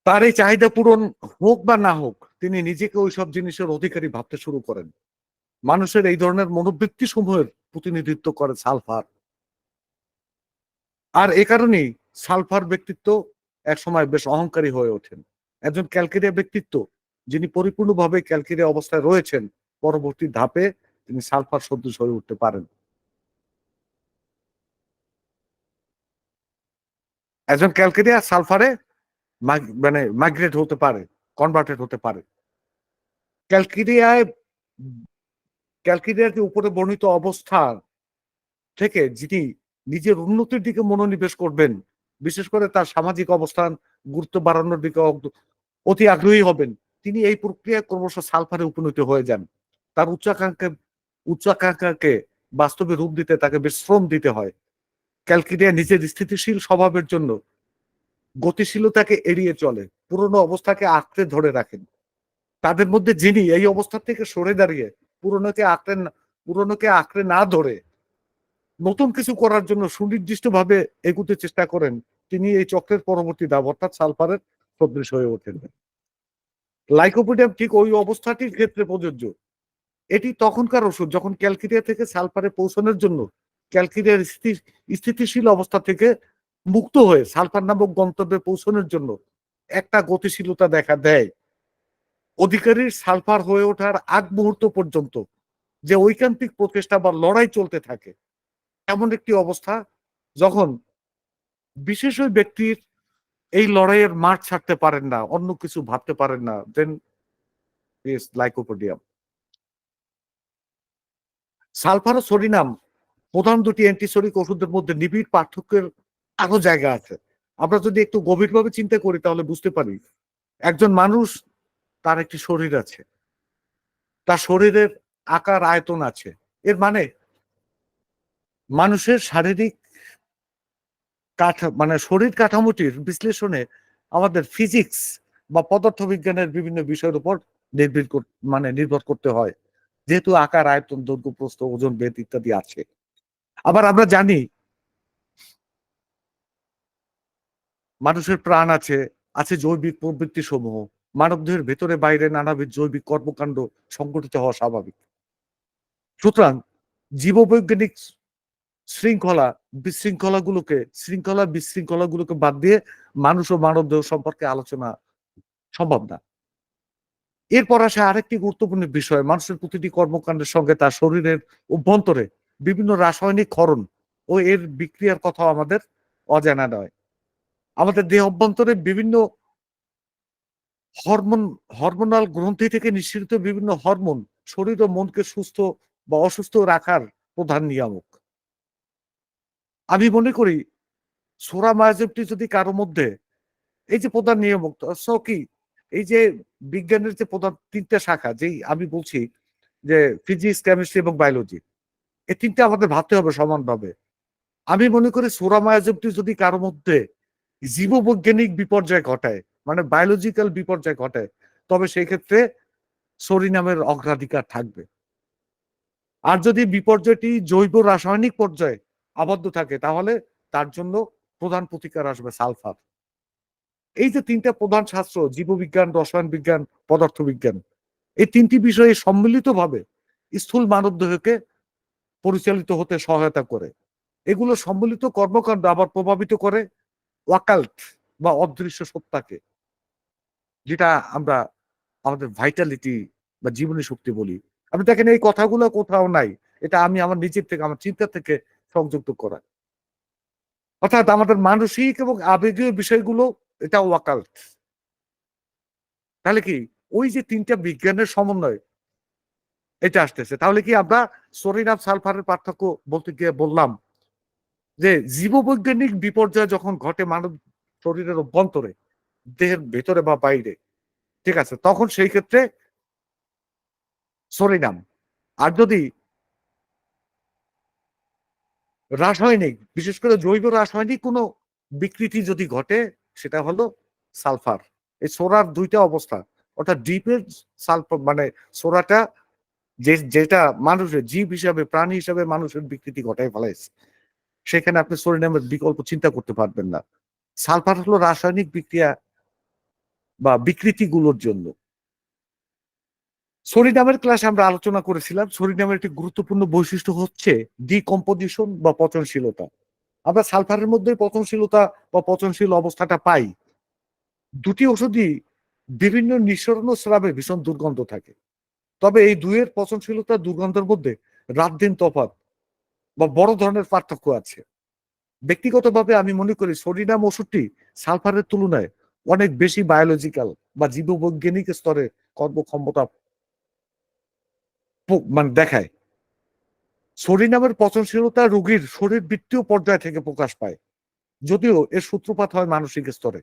তার এই চাহিদা পূরণ হোক বা না হোক, তিনি নিজেকে ওইসব জিনিসের অধিকারী ভাবতে শুরু করেন। মানুষের এই ধরনের মনোবৃত্তি সমূহের প্রতিনিধিত্ব করে সালফার। আর এ কারণেই সালফার ব্যক্তিত্ব একসময় বেশ অহংকারী হয়ে ওঠেন। একজন ক্যালকেরিয়া ব্যক্তিত্ব যিনি পরিপূর্ণভাবে ক্যালকেরিয়া অবস্থায় রয়েছেন, পরবর্তী ধাপে তিনি সালফার সদৃশ হয়ে উঠতে পারেন। একজন ক্যালকেরিয়া সালফারে মানে মাইগ্রেট হতে পারে, কনভার্টেড হতে পারে। ক্যালকেরিয়ায় ক্যালকেরিয়ার যে উপরে বর্ণিত অবস্থা থেকে যিনি নিজের উন্নতির দিকে মনোনিবেশ করবেন, বিশেষ করে তার সামাজিক অবস্থান গুরুত্ব বাড়ানোর দিকে অতি আগ্রহী হবেন, তিনি এই প্রক্রিয়ায় ক্রমশ সালফারে উপনীত হয়ে যান। তার উচ্চাকাঙ্ক্ষাকে বাস্তবে রূপ দিতে তাকে বেশ শ্রম দিতে হয়। ক্যালকেরিয়া নিজের স্থিতিশীল স্বভাবের জন্য গতিশীলতাকে এড়িয়ে চলে, পুরনো অবস্থাকে আঁকড়ে ধরে রাখেন। তাদের মধ্যে যিনি এই অবস্থা থেকে সরে দাঁড়িয়ে পুরনোকে আঁকড়ে পুরনোকে আঁকড়ে না ধরে নতুন কিছু করার জন্য সুনির্দিষ্টভাবে এগুতে চেষ্টা করেন, তিনি এই চক্রের পরবর্তী ধাপ অর্থাৎ সালফারের সদৃশ হয়ে ওঠেন। লাইকোপোডিয়াম ঠিক ওই অবস্থাটির ক্ষেত্রে প্রযোজ্য। এটি তখনকার ওষুধ যখন ক্যালকেরিয়া থেকে সালফারে পৌঁছানোর জন্য ক্যালকেরিয়ার স্থিতিশীল অবস্থা থেকে মুক্ত হয়ে সালফার নামক গন্তব্যে পৌঁছানোর জন্য একটা গতিশীলতা দেখা দেয়। অধিকারীর সালফার হয়ে ওঠার আগ মুহূর্ত পর্যন্ত যে ঐকান্তিক প্রচেষ্টা বা লড়াই চলতে থাকে, এমন একটি অবস্থা যখন বিশেষ ওই ব্যক্তির এই লড়াইয়ের মাঠ ছাড়তে পারেন না, অন্য কিছু ভাবতে পারেন না, দেন ইজ লাইকোপোডিয়াম। সালফার ও সোডিনাম প্রধান দুটি অ্যান্টিসোডিক ওষুধের মধ্যে নিবিড় পার্থক্যের আরো জায়গা আছে। আমরা যদি একটু গভীরভাবে চিন্তা করি তাহলে বুঝতে পারি একজন মানুষ, তার একটি শরীর আছে, তার শরীরের আকার আয়তন আছে। এর মানে মানুষের শারীরিক মানে শরীর কাঠামোটির বিশ্লেষণে আমাদের ফিজিক্স বা পদার্থবিজ্ঞানের বিভিন্ন বিষয়ের উপর নির্ভর করতে হয়, যেহেতু আকার আয়তন দৈর্ঘ্য প্রস্থ ওজন বেদ ইত্যাদি আছে। আবার আমরা জানি মানুষের প্রাণ আছে, আছে জৈবিক প্রবৃত্তি সমূহ, মানবদেহের ভেতরে বাইরে নানাবিধ জৈবিক কর্মকাণ্ড সংগঠিত হওয়া স্বাভাবিক। সুতরাং জীববৈজ্ঞানিক শৃঙ্খলা বিশৃঙ্খলাগুলোকে বাদ দিয়ে মানুষ ও মানবদেহ সম্পর্কে আলোচনা সম্ভব না। এরপর আসে আরেকটি গুরুত্বপূর্ণ বিষয়, মানুষের প্রতিটি কর্মকাণ্ডের সঙ্গে তার শরীরের অভ্যন্তরে বিভিন্ন রাসায়নিক ক্ষরণ ও এর বিক্রিয়ার কথাও আমাদের অজানা নয়। আমাদের দেহ অভ্যন্তরে বিভিন্ন হরমোন হরমোনাল গ্রন্থি থেকে নিঃসৃত বিভিন্ন হরমোন শরীর ও মনকে সুস্থ বা অসুস্থ রাখার প্রধান নিয়ামক। আমি মনে করি সোরা মায়াজেবটি যদি কারো মধ্যে এই যে প্রধান নিয়ামক কি, এই যে বিজ্ঞানের যে প্রধান ৩ টা শাখা, যেই আমি বলছি যে ফিজিক্স, কেমিস্ট্রি এবং বায়োলজি, এই ৩ টা আমাদের ভাবতে হবে সমানভাবে। আমি মনে করি সোরা মায়াজেবটি যদি কারো মধ্যে জীববৈজ্ঞানিক বিপর্যয় ঘটায়, মানে বায়োলজিক্যাল বিপর্যয় ঘটায়, তবে সেই ক্ষেত্রে সরিনামের অগ্রাধিকার থাকবে। আর যদি বিপর্যয়টি জৈব রাসায়নিক পর্যায়ে আবদ্ধ থাকে তাহলে তার জন্য প্রধান প্রতিকার আসবে সালফার। এই যে তিনটা প্রধান শাস্ত্র, জীববিজ্ঞান, রসায়ন বিজ্ঞান, পদার্থবিজ্ঞান, এই তিনটি বিষয়ে সম্মিলিতভাবে স্থূল মানবদেহকে পরিচালিত হতে সহায়তা করে। এগুলো সম্মিলিত কর্মকাণ্ড আবার প্রভাবিত করে ওয়াকাল্ট বা অদৃশ্য সত্তাকে, যেটা আমরা আমাদের ভাইটালিটি বা জীবনী শক্তি বলি। আপনি দেখেন এই কথাগুলো কোথাও নাই। এটা আমি আমার নিজের থেকে, আমার চিন্তা থেকে সংযুক্ত করা। অর্থাৎ আমাদের মানসিক এবং আবেগীয় বিষয়গুলো এটা ওয়াকাল্ট। তাহলে কি ওই যে তিনটা বিজ্ঞানের সমন্বয় এটা আসতেছে। তাহলে কি আমরা সোডিয়াম সালফারের পার্থক্য বলতে গিয়ে বললাম যে জীববৈজ্ঞানিক বিপর্যয় যখন ঘটে মানব শরীরের অভ্যন্তরে, দেহের ভেতরে বা বাইরে, ঠিক আছে, তখন সেই ক্ষেত্রে সোডিয়াম। আর যদি রাসায়নিক, বিশেষ করে জৈব রাসায়নিক কোনো বিকৃতি যদি ঘটে, সেটা হলো সালফার। এই সোরার দুইটা অবস্থা, অর্থাৎ ডিপের সালফার মানে সোরাটা যেটা মানুষের জীব হিসাবে, প্রাণী হিসাবে মানুষের বিকৃতি ঘটায় ফেলাইছে, সেখানে আপনি সোডিয়ামের বিকল্প চিন্তা করতে পারবেন না। সালফার হলো রাসায়নিক বিক্রিয়া বা বিকৃতিগুলোর জন্য। সোডিয়ামের ক্লাসে আমরা আলোচনা করেছিলাম, সোডিয়ামের একটি গুরুত্বপূর্ণ বৈশিষ্ট্য হচ্ছে ডিকম্পোজিশন বা পচনশীলতা। আমরা সালফারের মধ্যে পচনশীলতা বা পচনশীল অবস্থাটা পাই। দুটি ওষুধই বিভিন্ন নিঃসরণ ও স্রাবে ভীষণ দুর্গন্ধ থাকে। তবে এই দুইয়ের পচনশীলতা দুর্গন্ধের মধ্যে রাত দিন তফাৎ বা বড় ধরনের পার্থক্য আছে। ব্যক্তিগতভাবে আমি মনে করি সোডিয়াম ওষুধটি সালফারের তুলনায় অনেক বেশি বায়োলজিক্যাল বা জীববৈজ্ঞানিক স্তরে কর্মক্ষমতা মানে দেখায়। সোডিয়ামের পচনশীলতা রোগীর শরীরবৃত্তীয় পর্যায় থেকে প্রকাশ পায়, যদিও এর সূত্রপাত হয় মানসিক স্তরে।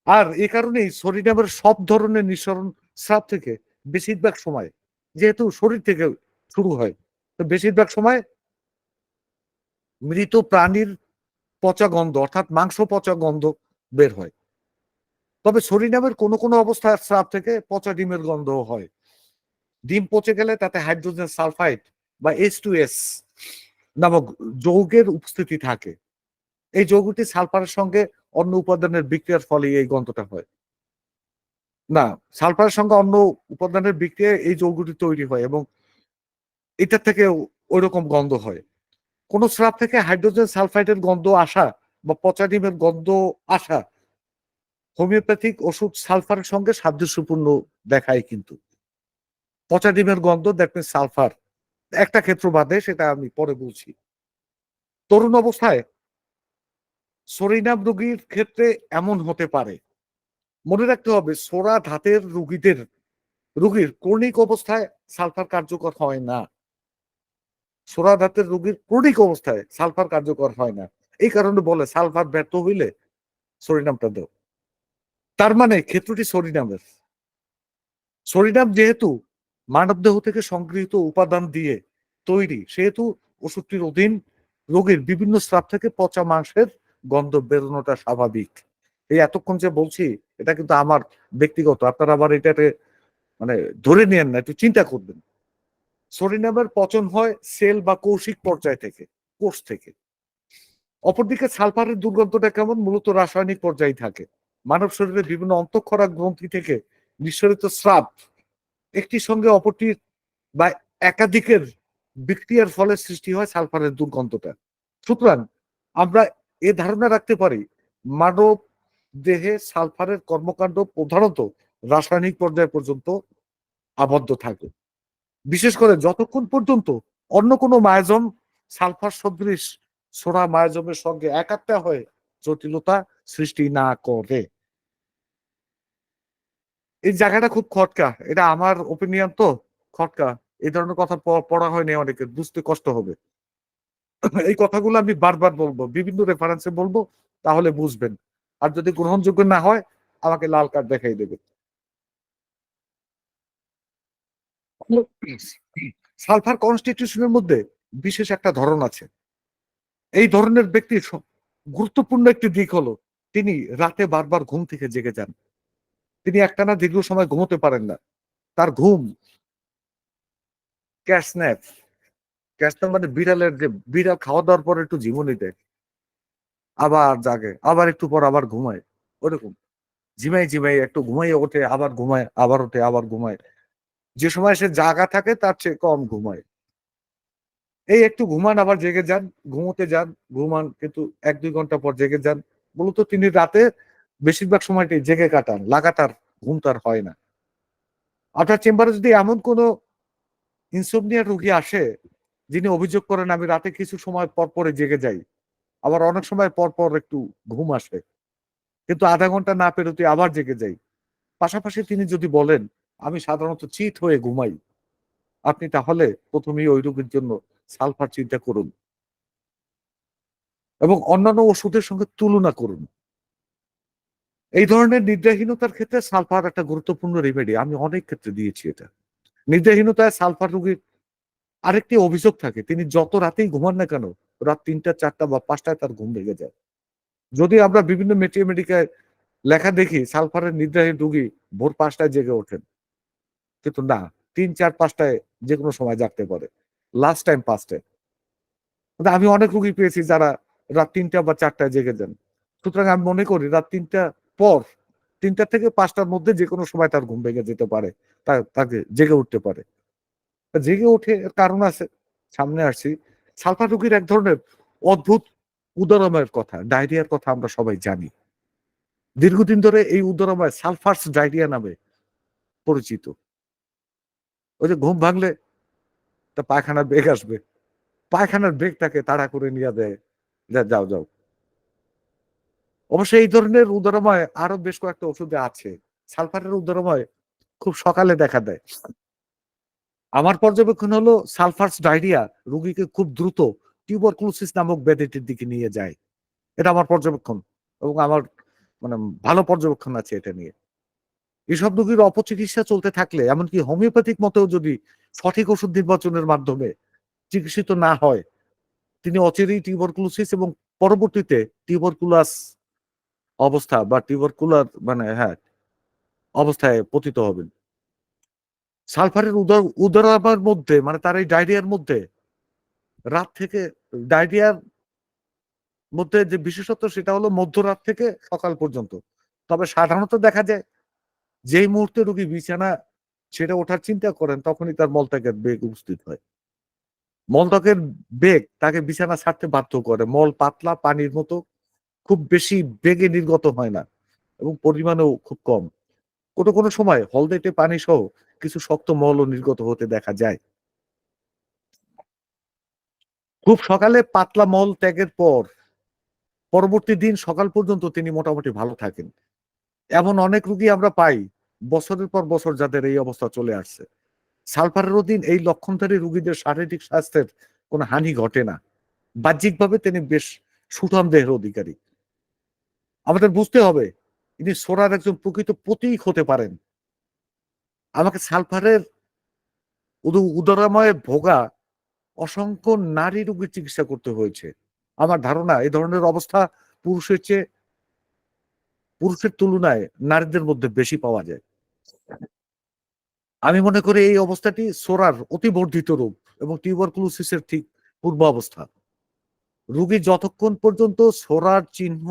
আর এ কারণেই সোডিয়ামের সব ধরনের নিঃসরণ স্রাব থেকে বেশিরভাগ সময়, যেহেতু শরীর থেকে শুরু হয়, তো বেশিরভাগ সময় মৃত প্রাণীর পচা গন্ধ, অর্থাৎ মাংস পচা গন্ধ বের হয়। তবে সোডিয়ামের কোনো কোনো অবস্থায় স্রাব থেকে পচা ডিমের গন্ধও হয়। ডিম পচে গেলে তাতে হাইড্রোজেন সালফাইড বা H2S নামক যৌগের উপস্থিতি থাকে। এই যৌগটি সালফারের সঙ্গে অন্য উপাদানের বিক্রিয়ার ফলে এই গন্ধটা হয়। না, সালফারের সঙ্গে অন্য উপাদানের বিক্রিয়ায় এই যৌগটি তৈরি হয় এবং এটার থেকে ঐরকম গন্ধ হয়। কোন স্রাব থেকে হাইড্রোজেন সালফাইডের গন্ধ আসা বা পচা ডিমের গন্ধ আসা হোমিওপ্যাথিক ওষুধ সালফারের সঙ্গে সাদৃশ্যপূর্ণ দেখায় কিন্তু। পচা ডিমের গন্ধ দ্যাট মিনস সালফার। একটা ক্ষেত্র বাদে, সেটা আমি পরে বলছি। তরুণ অবস্থায় সোডিয়াম রোগীর ক্ষেত্রে এমন হতে পারে। মনে রাখতে হবে সোরা ধাতের রোগীর ক্রনিক অবস্থায় সালফার কার্যকর হয় না। সোরা ধাতের রোগীর ক্রনিক অবস্থায় সালফার কার্যকর হয় না। এই কারণে বলে সালফার ব্যর্থ হইলে সোডিয়ামটা দাও। তার মানে ক্ষেত্রটি সোডিয়ামের। সোডিয়াম যেহেতু মানবদেহ থেকে সংগৃহীত উপাদান দিয়ে তৈরি, সেহেতু ওষুধটির অধীন রোগীর বিভিন্ন স্রাব থেকে পচা মাংসের গন্ধ বেরোনোটা স্বাভাবিক। এই এতক্ষণ যে বলছি এটা কিন্তু আমার ব্যক্তিগত, আপনারা আবার এটাতে মানে ধরে নিয়েন না, একটু চিন্তা করবেন। সোডিয়ামের পচন হয় সেল বা কৌশিক পর্যায় থেকে, কোষ থেকে। অপরদিকে সালফারের দুর্গন্ধটা কেমন, মূলত রাসায়নিক পর্যায়ে থাকে। মানব শরীরে বিভিন্ন অন্তঃক্ষরা গ্রন্থি থেকে নিঃসরিত স্রাব একটির সঙ্গে অপরটির বা একাধিকের বিক্রিয়ার ফলে সৃষ্টি হয় সালফারের দুর্গন্ধটা। সুতরাং আমরা এ ধারণা রাখতে পারি মানব দেহে সালফারের কর্মকাণ্ড প্রধানত রাসায়নিক পর্যায় পর্যন্ত আবদ্ধ থাকে, বিশেষ করে যতক্ষণ পর্যন্ত অন্য কোনো মায়াজম সালফার সদৃশ সোনা মায়াজমের সঙ্গে একাত্তা হয়ে জটিলতা সৃষ্টি না করে। এই জায়গাটা খুব খটকা, এটা আমার ওপিনিয়ন তো, খটকা। এই ধরনের কথা পড়া হয়নি, অনেকের বুঝতে কষ্ট হবে। এই কথাগুলো আমি বারবার বলবো, বিভিন্ন রেফারেন্সে বলবো, তাহলে বুঝবেন। আর যদি গ্রহণযোগ্য না হয় আমাকে লাল কার্ড দেখাই দেবে। সালফার কনস্টিটিউশনের মধ্যে বিশেষ একটা ধরন আছে। এই ধরনের ব্যক্তির গুরুত্বপূর্ণ একটি দিক হলো তিনি রাতে বারবার ঘুম থেকে জেগে যান। তিনি একটানা দীর্ঘ সময় ঘুমোতে পারেন না। তার ঘুম ক্যাটস্ন্যাপ। ক্যাটস্ন্যাপ মানে বিড়ালের, যে বিড়াল খাওয়া দাওয়ার পর একটু ঝিমুনি দেয়, আবার জাগে, আবার একটু পর আবার ঘুমায়। ওরকম ঝিমাই একটু ঘুমাইয়ে ওঠে, আবার ঘুমায়, আবার ওঠে, আবার ঘুমায়। যে সময় সে জাগা থাকে তার চেয়ে কম ঘুমায়। এই একটু ঘুমান আবার জেগে যান, ঘুমোতে যান, ঘুমান কিন্তু ১-২ ঘন্টা পর জেগে যান। মূলত তিনি রাতে বেশিরভাগ সময়টাই জেগে কাটান। লাগাতার ঘুম তার হয় না। আপনার চেম্বারে যদি এমন কোনো ইনসোমনিয়া রোগী আসে, যিনি অভিযোগ করেন আমি রাতে কিছু সময় পরে জেগে যাই। আবার অনেক সময় পর একটু ঘুম আসে। কিন্তু ০.৫ ঘন্টা না পেরোতেই আবার জেগে যাই। পাশাপাশি তিনি যদি বলেন, আমি সাধারণত চিত হয়ে ঘুমাই। আপনি তাহলে ১ম এই ওই রোগীর জন্য সালফার চিন্তা করুন এবং অন্যান্য ওষুধের সঙ্গে তুলনা করুন। এই ধরনের নিদ্রাহীনতার ক্ষেত্রে সালফার একটা গুরুত্বপূর্ণ রেমেডি। আমি অনেক ক্ষেত্রে দিয়েছি এটা। নিদ্রাহীনতায় সালফার রোগীর আরেকটি অভিযোগ থাকে। তিনি যত রাতেই ঘুমান না কেন, রাত ৩টা, ৪টা বা ৫টায় তার ঘুম ভেঙে যায়। যদিও আমরা বিভিন্ন মেডিকায় লেখা দেখি সালফারের নিদ্রাহীন রোগী ভোর ৫টায় জেগে ওঠেন। কিন্তু না, ৩, ৪, ৫টায় যেকোনো সময় জাগতে পারে। লাস্ট টাইম ৫টায়। কিন্তু আমি অনেক রোগী পেয়েছি যারা রাত ৩টা বা ৪টায় জেগে যান। সুতরাং আমি মনে করি রাত ৩টা পর ৩টা থেকে ৫টার মধ্যে যেকোনো সময় তার ঘুম ভেঙে যেতে পারে। তাকে জেগে উঠতে পারে। জেগে ওঠে এর কারণ আছে। সামনে আসছি। সালফার রোগীর এক ধরনের অদ্ভুত উদরমের কথা, ডায়রিয়ার কথা আমরা সবাই জানি। দীর্ঘদিন ধরে এই উদরময় সালফারস ডায়রিয়া নামে পরিচিত। ওই যে ঘুম ভাঙলে তা পায়খানার বেগ আসবে। পায়খানার বেগটাকে তাড়া করে নিয়ে দেয়। যাও। অবশ্য এই ধরনের উদরময় আরো বেশ কয়েকটা ওষুধে আছে। সালফারের উদরময় খুব সকালে দেখা দেয়। আমার পর্যবেক্ষণ হলো সালফারস ডায়রিয়া রোগীকে খুব দ্রুত টিউবারকুলোসিস নামক ব্যাধিটির দিকে নিয়ে যায়। এটা আমার পর্যবেক্ষণ এবং আমার মানে ভালো পর্যবেক্ষণ আছে এটা নিয়ে। এসব রোগীর অপচিকিৎসা চলতে থাকলে এমনকি হোমিওপ্যাথিক মতেও যদি সঠিক ওষুধ নির্বাচনের মাধ্যমে চিকিৎসিত না হয়, তিনি অচিরেই টিউবারকুলোসিস এবং পরবর্তীতে টিউবারকুলাস অবস্থা বা টিউবারকুলার মানে হ্যাঁ, অবস্থায় পতিত হবেন। সালফারের উদরাবার মধ্যে মানে তার এই ডায়রিয়ার মধ্যে রাত থেকে ডায়রিয়ার মধ্যে যে বিশেষত্ব সেটা হলো মধ্যরাত থেকে সকাল পর্যন্ত। তবে সাধারণত দেখা যায় যেই মুহূর্তে রোগী বিছানা ছেড়ে ওঠার চিন্তা করেন তখনই তার মলত্যাগের বেগ উপস্থিত হয়। মলত্যাগের বেগ তাকে বিছানা ছাড়তে বাধ্য করে। মল পাতলা পানির মতো খুব বেশি বেগে নির্গত হয় না এবং পরিমাণেও খুব কম। কোনো সময় হলদেটে পানি সহ কিছু শক্ত মলও নির্গত হতে দেখা যায়। খুব সকালে পাতলা মল ত্যাগের পর পরবর্তী দিন সকাল পর্যন্ত তিনি মোটামুটি ভালো থাকেন। এমন অনেক রোগী আমরা পাই বছরের পর বছর যাদের এই অবস্থা চলে আসছে। সালফারের অধীন এই লক্ষণধারী রোগীদের শারীরিক স্বাস্থ্যের কোনো হানি ঘটে না। বাহ্যিকভাবে তিনি বেশ সুঠাম দেহের অধিকারী। আমাদের বুঝতে হবে ইনি সোরার একজন প্রকৃত প্রতীক হতে পারেন। আমাকে সালফারের উদরাময়ে ভোগা অসংখ্য নারী রোগীর চিকিৎসা করতে হয়েছে। আমার ধারণা এ ধরনের অবস্থা পুরুষের চেয়ে পুরুষের তুলনায় নারীদের মধ্যে বেশি পাওয়া যায়। আমি মনে করি এই অবস্থাটি সোরার অতিবর্ধিত রূপ এবং টিউবারকুলোসিসের ঠিক পূর্ব অবস্থা। রোগী যতক্ষণ পর্যন্ত সোরার চিহ্ন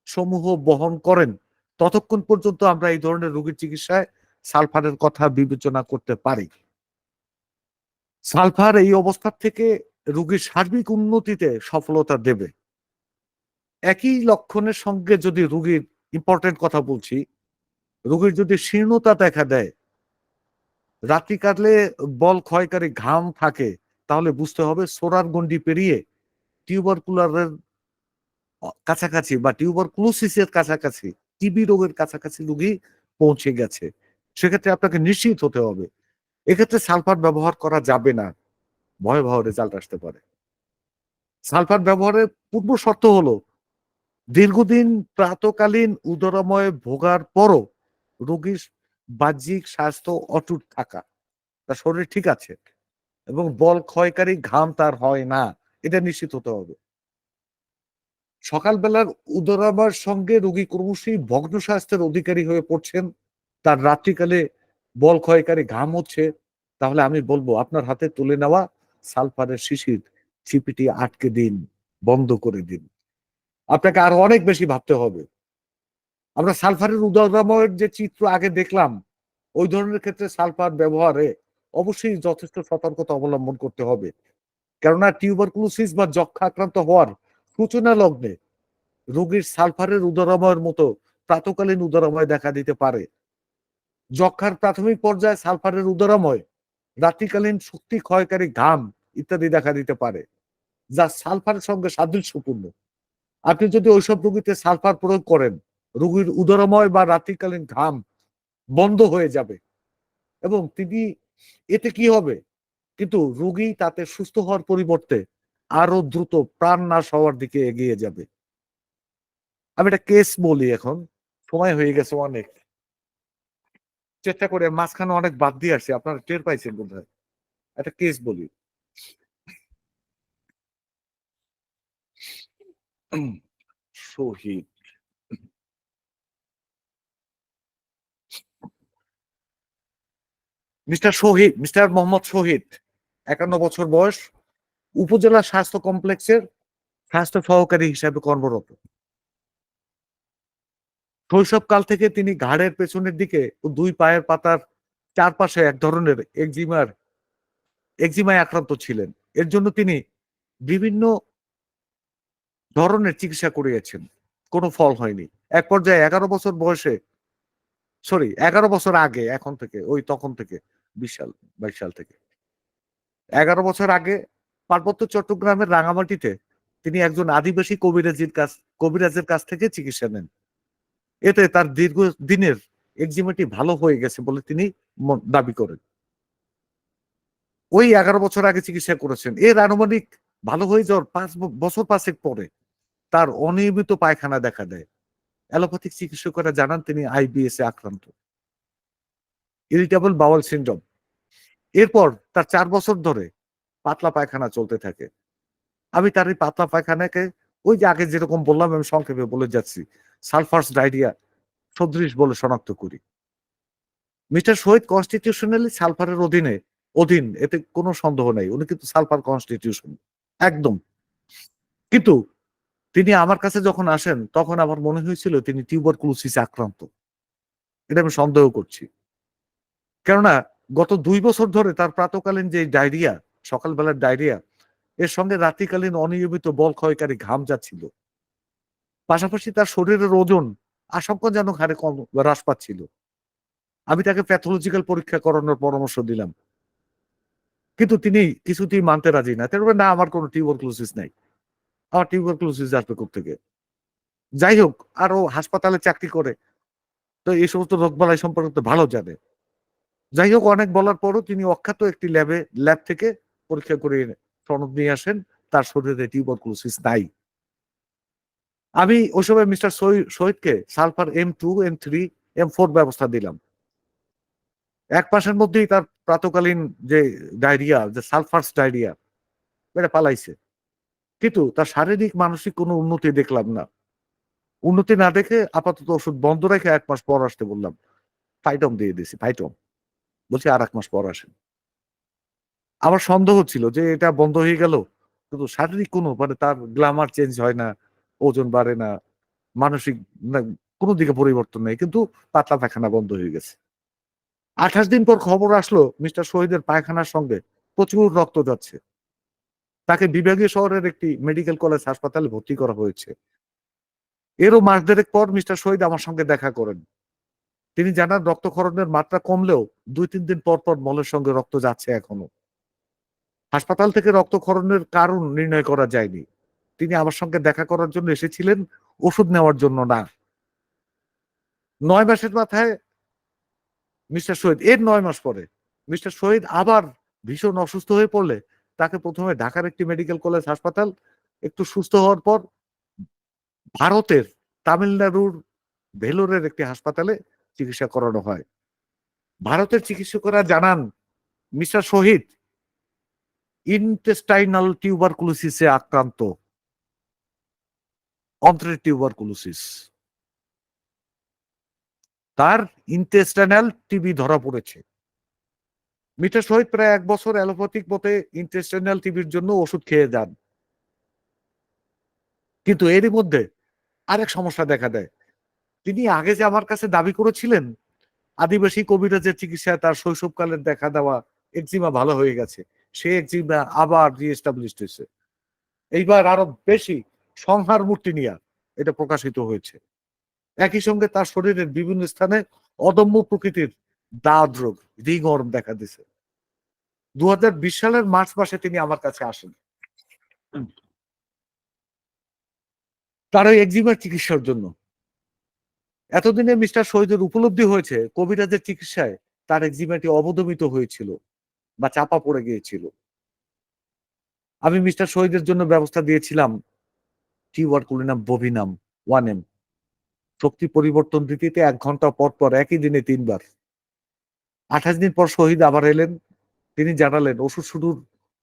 সমূহ বহন করেন, ততক্ষণ পর্যন্ত আমরা এই ধরনের রোগীর চিকিৎসায় সালফারের কথা বিবেচনা করতে পারি। সালফার এই অবস্থা থেকে রোগীর সার্বিক উন্নতিতে সফলতা দেবে। একই লক্ষণের সঙ্গে যদি রোগীর ইম্পোর্টেন্ট কথা বলছি, রোগীর যদি শীর্ণতা দেখা দেয়, রাত্রিকালে বল ক্ষয়কারী ঘাম থাকে, তাহলে বুঝতে হবে সোরার গণ্ডি পেরিয়ে টিউবারকুলারের কাছাকাছি বা টিউবারকুলোসিসের কাছাকাছি, টিবি রোগের কাছাকাছি রোগী পৌঁছে গেছে। সেক্ষেত্রে আপনাকে নিশ্চিত হতে হবে। এক্ষেত্রে সালফার ব্যবহার করা যাবে না। ভয়াবহ রেজাল্ট আসতে পারে। সালফার ব্যবহারের পূর্ব শর্ত হলো দীর্ঘদিন প্রাতকালীন উদরময় ভোগার পরও রোগীর বাহ্যিক স্বাস্থ্য অটুট থাকা। তার শরীর ঠিক আছে এবং বল ক্ষয়কারী ঘাম তার হয় না। এটা নিশ্চিত হতে হবে। সকালবেলার উদরাবার সঙ্গে রোগী ক্রমশই ভগ্ন স্বাস্থ্যের অধিকারী হয়ে পড়ছেন। তার রাত্রিকালে বল ক্ষয়কারী ঘাম হচ্ছে। তাহলে আমি বলব আপনার হাতে তুলে নেওয়া সালফারের শিশির ছিপিটি আটকে দিন, বন্ধ করে দিন। আপনাকে আরো অনেক বেশি ভাবতে হবে। আমরা সালফারের উদাহরণের যে চিত্র আগে দেখলাম, ওই ধরনের ক্ষেত্রে সালফার ব্যবহারে অবশ্যই যথেষ্ট সতর্কতা অবলম্বন করতে হবে। কেননা টিউবারকুলোসিস বা যক্ষা আক্রান্ত হওয়ার সূচনা লগ্নে রোগীর সালফারের উদরাময়ের মতো প্রাতকালীন উদরাময় দেখা দিতে পারে। যক্ষার প্রাথমিক পর্যায়ে সালফারের উদরাময়, রাত্রিকালীন শক্তি ক্ষয়কারী ঘাম ইত্যাদি দেখা দিতে পারে, যা সালফারের সঙ্গে সাদৃশ্যপূর্ণ। আপনি যদি ওইসব রোগীতে সালফার প্রয়োগ করেন, রোগীর উদরাময় বা রাত্রিকালীন ঘাম বন্ধ হয়ে যাবে এবং এতে কি হবে, কিন্তু রোগী তাতে সুস্থ হওয়ার পরিবর্তে আরো দ্রুত প্রাণ নাশ হওয়ার দিকে এগিয়ে যাবে। আমি একটা কেস বলি, এখন সময় হয়ে গেছে অনেক, চেষ্টা করে মাঝখানে অনেক বাদ দিয়ে আসছি, আপনারা টের পাইছেন বোধহয়। একটা কেস বলি। শহীদ মিস্টার মোহাম্মদ শহীদ, 51 বছর বয়স, উপজেলা স্বাস্থ্য কমপ্লেক্সের স্বাস্থ্য সহকারী হিসাবে কর্মরত। শৈশবকাল থেকে তিনি ঘাড়ের পেছনের দিকে ও দুই পায়ের পাতার চারপাশে এক ধরনের একজিমায় আক্রান্ত ছিলেন। এর জন্য তিনি বিভিন্ন ধরনের চিকিৎসা করিয়েছেন, কোনো ফল হয়নি। এক পর্যায়ে 11 বছর আগে, এখন থেকে তখন থেকে 20 সাল থেকে 11 বছর আগে পার্বত্য চট্টগ্রামের রাঙামাটিতে তিনি একজন আদিবাসী কবিরাজের কাছ থেকে চিকিৎসা নেন। এতে তার দীর্ঘদিনের একজিমাটি ভালো হয়ে গেছে বলে তিনি দাবি করেন। ওই 11 বছর আগে চিকিৎসা করেছেন। এর আনুমানিক ভালো হয়ে যাওয়ার 5 বছর পরে তার অনিয়মিত পায়খানা দেখা দেয়। অ্যালোপ্যাথিক চিকিৎসকেরা জানান তিনি আইবিএস এ আক্রান্ত, ইরিটেবল বাউল সিনড্রোম। এরপর তার 4 বছর ধরে পাতলা পায়খানা চলতে থাকে। আমি তার এই পাতলা পায়খানাকে, ওই যে আগে যেরকম বললাম, আমি সংক্ষেপে বলে যাচ্ছি, সালফারস ডায়রিয়া সদৃশ বলে শনাক্ত করি। মিস্টার শহীদ কনস্টিটিউশনালি সালফারের অধীন, এতে কোনো সন্দেহ নাই। উনি কিন্তু সালফার কনস্টিটিউশন একদম। কিন্তু তিনি আমার কাছে যখন আসেন, তখন আমার মনে হয়েছিল তিনি টিউবারকুলোসিসে আক্রান্ত। এটা আমি সন্দেহ করছি। কেননা গত 2 বছর ধরে তার প্রাতকালীন যে ডায়রিয়া, সকালবেলার ডায়রিয়া, এর সঙ্গে রাত্রিকালীন অনিয়মিত বল ক্ষয়কারী ঘাম যাচ্ছিল। পাশাপাশি তার শরীরের ওজন আশঙ্কাজনক হারে হ্রাস পাচ্ছিল। আমি তাকে প্যাথোলজিক্যাল পরীক্ষা করানোর পরামর্শ দিলাম, কিন্তু তিনি কিছুতেই মানতে রাজি না। তিনি বললেন, না, আমার কোনো টিউবারকুলোসিস নাই, আমার টিউবারকুলোসিস আসবে কোত্থেকে। যাই হোক, আরো হাসপাতালে চাকরি করে, তো এই সমস্ত রোগবালাই সম্পর্কে তো ভালো জানে। যাই হোক, অনেক বলার পরও তিনি অখ্যাত একটি ল্যাব থেকে পরীক্ষা করে সনদ নিয়ে আসেন, তার শরীরে টিউবারকুলোসিস নাই। আমি ওই সময় mister শহীদকে sulphur M2, M3, M4 ব্যবস্থা দিলাম। 1 মাসের মধ্যেই তার প্রাতকালীন যে ডায়রিয়া, যে সালফারস ডায়রিয়া, এটা পালাইছে। কিন্তু তার শারীরিক মানসিক কোনো উন্নতি দেখলাম না। উন্নতি না দেখে আপাতত ওষুধ বন্ধ রেখে 1 মাস পর আসতে বললাম। ফাইটম দিয়ে দিয়েছি, ফাইটম। বলছি আর 1 মাস পর আসেন। আমার সন্দেহ ছিল যে এটা বন্ধ হয়ে গেল, কিন্তু শারীরিক কোনো, মানে তার গ্ল্যামার চেঞ্জ হয় না, ওজন বাড়ে না, মানসিক না, কোনো দিকে পরিবর্তন নেই, কিন্তু পাতলা পায়খানা বন্ধ হয়ে গেছে। 28 দিন পর খবর আসলো মিস্টার শহীদের পায়খানার সঙ্গে প্রচুর রক্ত যাচ্ছে। তাকে বিভাগীয় শহরের একটি মেডিকেল কলেজ হাসপাতালে ভর্তি করা হয়েছে। এরও মাস দেড়েক পর মিস্টার শহীদ আমার সঙ্গে দেখা করেন। তিনি জানান রক্তক্ষরণের মাত্রা কমলেও 2-3 দিন পর পর মলের সঙ্গে রক্ত যাচ্ছে এখনো। হাসপাতাল থেকে রক্তক্ষরণের কারণ নির্ণয় করা যায়নি। তিনি আমার সঙ্গে দেখা করার জন্য এসেছিলেন, ওষুধ নেওয়ার জন্য না। 9 মাসের মাথায় মিস্টার শহীদ, এর 9 মাস পরে মিস্টার শহীদ আবার ভীষণ অসুস্থ হয়ে পড়লে তাকে প্রথমে ঢাকার একটি মেডিকেল কলেজ হাসপাতাল, একটু সুস্থ হওয়ার পর ভারতের তামিলনাড়ুর ভেলোরের একটি হাসপাতালে চিকিৎসা করানো হয়। ভারতের চিকিৎসকেরা জানান মিস্টার শহীদ ইনটেস্টাইনাল টিউবারকুলোসিসে আক্রান্ত, অন্ত্রের টিউবারকুলোসিস। তার ইনটেস্টাইনাল টিবি ধরা পড়েছে। মিস্টার শহীদ প্রায় 1 বছর অ্যালোপ্যাথিক মতে ইনটেস্টাইনাল টিবির জন্য ওষুধ খেয়ে যান। কিন্তু এরই মধ্যে আরেক সমস্যা দেখা দেয়। তিনি আগে যে আমার কাছে দাবি করেছিলেন আদিবাসী কবিরাজের চিকিৎসায় তার শৈশবকালের দেখা দেওয়া একজিমা ভালো হয়ে গেছে, সে একজিমা আবার রিএস্টাবলিশড হয়েছে। এইবার আরো বেশি সংহার মূর্তি নিয়ে এটা প্রকাশিত হয়েছে। একই সঙ্গে তার শরীরের বিভিন্ন স্থানে অদম্য প্রকৃতির দাঁত রোগ, রিংওয়ার্ম দেখা দিছে। 2020 সালের মার্চ মাসে তিনি আমার কাছে আসেন তার ওই একজিমার চিকিৎসার জন্য। এতদিনে মিস্টার শহীদের উপলব্ধি হয়েছে কবিরাজের চিকিৎসায় তার একজিমাটি অবদমিত হয়েছিল বা চাপা পড়ে গিয়েছিল। আমি মিস্টার শহীদের জন্য ব্যবস্থা দিয়েছিলাম টিওয়ারকুলিনাম বভিনাম 1M, শক্তি পরিবর্তন রীতিতে 1 ঘন্টা পর পর একই দিনে 3 বার। 28 দিন পর শহীদ আবার এলেন। তিনি জানালেন ওষুধ শুরু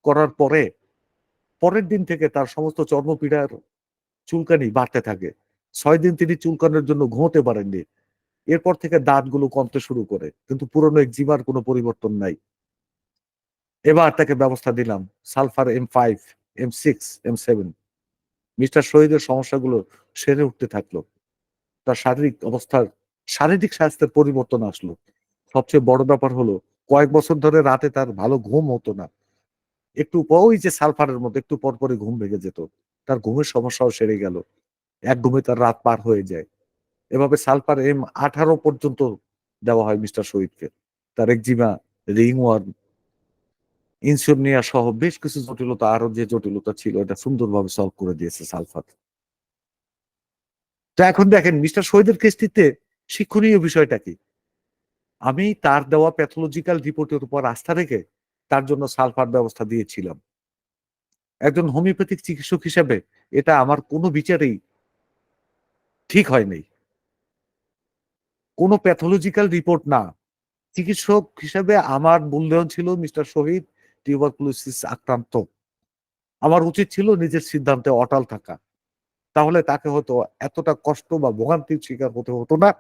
করার পরের দিন থেকে তার সমস্ত চর্মপীড়ার চুলকানি বাড়তে থাকে। 6 দিন তিনি চুলকানোর জন্য ঘুমোতে পারেননি। এরপর থেকে দাঁতগুলো কমতে শুরু করে, কিন্তু পুরনো একজিমার কোনো পরিবর্তন নাই। এবার তাকে ব্যবস্থা দিলাম sulphur M5, M6, M7। Mister শহীদের সমস্যাগুলো সেরে উঠতে থাকলো। তার শারীরিক স্বাস্থ্যের পরিবর্তন আসলো। সবচেয়ে বড় ব্যাপার হলো কয়েক বছর ধরে রাতে তার ভালো ঘুম হতো না। ওই যে সালফারের মধ্যে একটু পর পরই ঘুম ভেঙে যেত। তার ঘুমের সমস্যাও সেরে গেল। এক ঘুমে তার রাত পার হয়ে যায়। এভাবে সালফার M18 পর্যন্ত দেওয়া হয় মিস্টার শহীদকে। তার একজিমা, রিংওয়ার্ম, ইনসোমনিয়া সহ বেশ কিছু জটিলতা, আরো যে জটিলতা ছিল এটা সুন্দরভাবে সলভ করে দিয়েছে সালফার। তো এখন দেখেন মিস্টার শহীদের কেসটিতে শিক্ষণীয় বিষয়টা কি? আমি তার দেওয়া প্যাথোলজিক্যাল রিপোর্টের উপর আস্থা রেখে তার জন্য সালফার ব্যবস্থা দিয়েছিলাম। একজন হোমিওপ্যাথিক চিকিৎসক হিসেবে এটা আমার কোনো বিচারেই ঠিক হয়নি। কোনো প্যাথোলজিক্যাল রিপোর্ট না। চিকিৎসক হিসেবে আমার মূল্যায়ন ছিল মিস্টার শহীদ টিউবারকুলোসিস আক্রান্ত। আমার উচিত ছিল নিজের সিদ্ধান্তে অটল থাকা। তাহলে তাকে হয়তো এতটা কষ্ট বা ভোগান্তির শিকার হতে হতো না,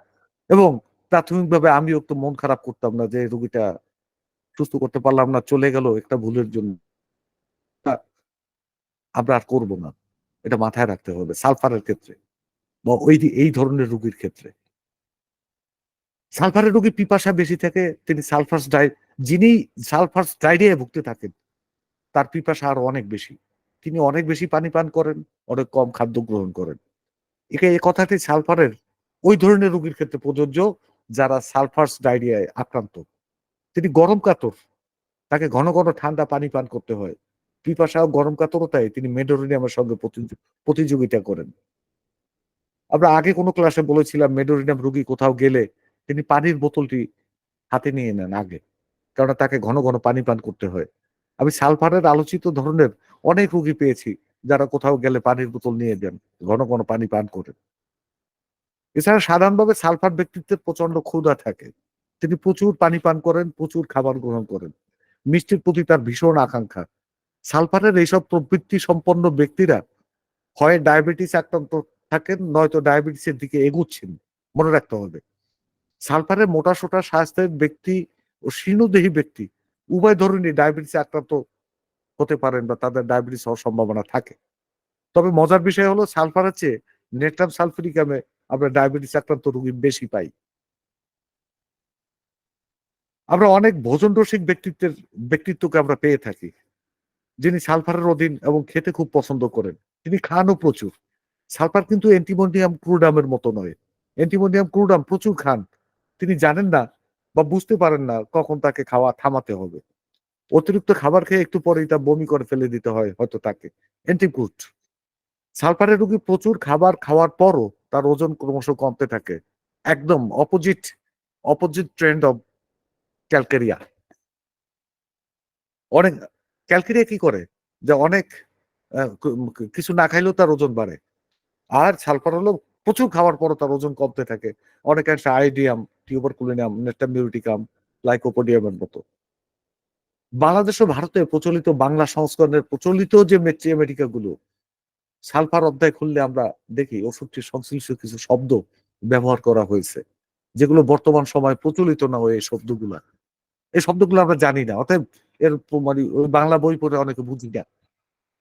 এবং প্রাথমিকভাবে আমিও একটু মন খারাপ করতাম না যে রোগীটা সুস্থ করতে পারলাম না, চলে গেল একটা ভুলের জন্য। তা আমরা আর করবো না। এটা মাথায় রাখতে হবে সালফারের ক্ষেত্রে বা এই ধরনের রোগীর ক্ষেত্রে। সালফারের রোগী পিপাসা বেশি থাকে, যিনি সালফার ডায়রিয়ায় ভুগতে থাকেন তার পিপাসা আরো অনেক বেশি। তিনি অনেক বেশি পানি পান করেন, অনেক কম খাদ্য গ্রহণ করেন। এই কথাটি সালফারের ওই ধরনের রোগীর ক্ষেত্রে প্রযোজ্য যারা সালফারস ডায়রিয়ায় আক্রান্ত। তিনি গরম কাতর, তাকে ঘন ঘন ঠান্ডা পানি পান করতে হয়। পিপাসা ও গরম কাতরতায় তিনি মেডোরিনিয়ামের সঙ্গে প্রতিযোগিতা করেন। আমরা আগে কোনো ক্লাসে বলেছিলাম মেডোরিনিয়াম রোগী কোথাও গেলে তিনি পানির বোতলটি হাতে নিয়ে নেন আগে, কারণ তাকে ঘন ঘন পানি পান করতে হয়। আমি সালফারের আলোচিত ধরনের অনেক রোগী পেয়েছি যারা কোথাও গেলে পানির বোতল নিয়ে যান, ঘন ঘন পানি পান করেন। এছাড়া সাধারণভাবে সালফার ব্যক্তিত্বের প্রচন্ড ক্ষুধা থাকে। তিনি প্রচুর পানি পান করেন, প্রচুর খাবার গ্রহণ করেন। মিষ্টির প্রতি তার ভীষণ আকাঙ্ক্ষা। সালফারের এইসব প্রবৃত্তি সম্পন্ন ব্যক্তিরা হয় ডায়াবেটিস আক্রান্ত থাকেন, নয়তো ডায়াবেটিসের দিকে এগুচ্ছেন। মনে রাখতে হবে সালফারের মোটাসোটা স্বাস্থ্যের ব্যক্তি ও শীর্ণদেহী ব্যক্তি উভয় ধরনের ডায়াবেটিসে আক্রান্ত হতে পারেন বা তাদের ডায়াবেটিস হওয়ার সম্ভাবনা থাকে। তবে মজার বিষয় হলো সালফারের চেয়ে নেট্রাম সালফিউরিকামে আমরা ডায়াবেটিস আক্রান্ত রোগী বেশি পাই। আমরা অনেক ভোজন রসিক ব্যক্তিত্বকে আমরা পেয়ে থাকি, যিনি সালফারের অধীন এবং খেতে খুব পছন্দ করেন। তিনি খানও প্রচুর। সালফার কিন্তু অ্যান্টিমোনিয়াম ক্রুডামের মতো নয়। অ্যান্টিমোনিয়াম ক্রুডাম প্রচুর খান, তিনি জানেন না বা বুঝতে পারেন না কখন তাকে খাওয়া থামাতে হবে। অতিরিক্ত খাবার খেয়ে একটু পরেই তা বমি করে ফেলে দিতে হয় হয়তো তাকে। অ্যান্টিক্রুড। সালফারের রোগী প্রচুর খাবার খাওয়ার পরও তার ওজন ক্রমশ কমতে থাকে। একদম অপোজিট ট্রেন্ড অফ ক্যালকেরিয়া। অনেক ক্যালকেরিয়া কি করে যে অনেক কিছু না খাইলেও তার ওজন বাড়ে, আর সালফার হলো প্রচুর খাওয়ার পরও তার ওজন কমতে থাকে। অনেকাংশে আইডিয়াম, টিউবারকুলিনাম, নেট্টামিউটিকাম, লাইকোপোডিয়ামের মতো। বাংলাদেশ ও ভারতে প্রচলিত বাংলা সংস্করণের প্রচলিত যে মেট্রিয়া গুলো, সালফার অধ্যায় খুললে আমরা দেখি ওষুধটির সংশ্লিষ্ট কিছু শব্দ ব্যবহার করা হয়েছে, যেগুলো বর্তমান সময়ে প্রচলিত না হয়ে এই শব্দগুলো আমরা জানি না। অতএব এর মানে ওই বাংলা বই পড়ে অনেকে বুঝি না।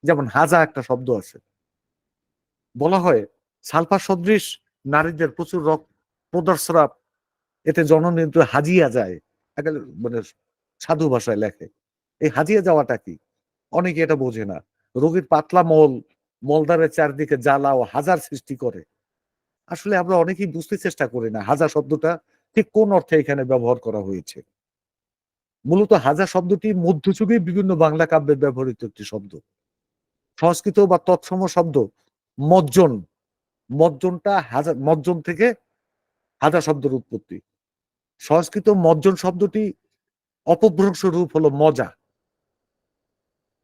যেমন হাজা একটা শব্দ আছে, বলা হয় সালফার সদৃশ নারীদের প্রচুর প্রদর্শরা এতে জননিয়ন্ত্রণ হাজিয়া যায়, একেবারে মানে সাধু ভাষায় লেখে। এই হাজিয়া যাওয়াটা কি? অনেকে এটা বোঝে না। রোগীর পাতলা মলদ্বারের চারদিকে জ্বালা ও হাজার সৃষ্টি করে। আসলে আমরা অনেকেই বুঝতে চেষ্টা করি না হাজা শব্দটা ঠিক কোন অর্থে এখানে ব্যবহার করা হয়েছে। মূলত হাজা শব্দটি মধ্যযুগে বিভিন্ন বাংলা কাব্যে ব্যবহৃত একটি শব্দ। সংস্কৃত বা তৎসম শব্দ মজ্জন, মজ্জনটা মজ্জন থেকে হাজা শব্দের উৎপত্তি। সংস্কৃত মজ্জন শব্দটি অপভ্রংশ রূপ হলো মজা,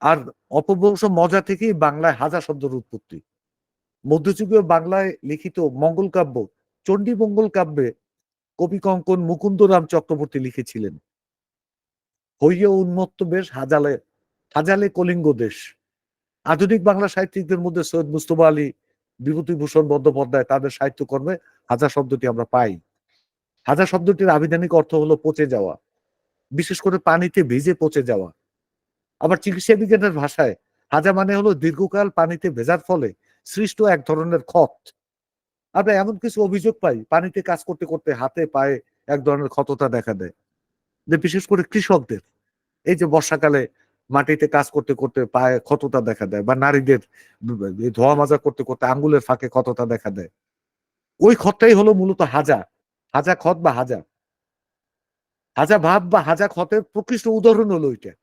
আর অপভ্রংশ মজা থেকেই বাংলায় হাজা শব্দের উৎপত্তি। মধ্যযুগীয় বাংলায় লিখিত মঙ্গল কাব্য চণ্ডী মঙ্গল কাব্যে কবি কঙ্কন মুকুন্দরাম চক্রবর্তী লিখেছিলেন, হইয়া উন্মত্ত বেশ হাজালে হাজালে কলিঙ্গ দেশ। আধুনিক বাংলা সাহিত্যিকদের মধ্যে সৈয়দ মুস্তফা আলী, বিভূতিভূষণ বন্দ্যোপাধ্যায় তাদের সাহিত্যকর্মে হাজা শব্দটি আমরা পাই। হাজা শব্দটির আবিধানিক অর্থ হলো পচে যাওয়া, বিশেষ করে পানিতে ভিজে পচে যাওয়া। আবার চিকিৎসা বিজ্ঞানের ভাষায় হাজা মানে হলো দীর্ঘকাল পানিতে ভেজার ফলে সৃষ্ট এক ধরনের ক্ষত। আমরা এমন কিছু অভিযোগ পাই পানিতে কাজ করতে করতে হাতে পায়ে এক ধরনের ক্ষততা দেখা দেয়, যে বিশেষ করে কৃষকদের এই যে বর্ষাকালে মাটিতে কাজ করতে করতে পায়ে ক্ষততা দেখা দেয়, বা নারীদের ধোয়া মাজা করতে করতে আঙ্গুলের ফাঁকে ক্ষততা দেখা দেয়। ওই ক্ষতটাই হলো মূলত হাজা, হাজা ক্ষত বা হাজা। হাজা ভাব বা হাজা ক্ষতের প্রকৃষ্ট উদাহরণ হলো ওইটা।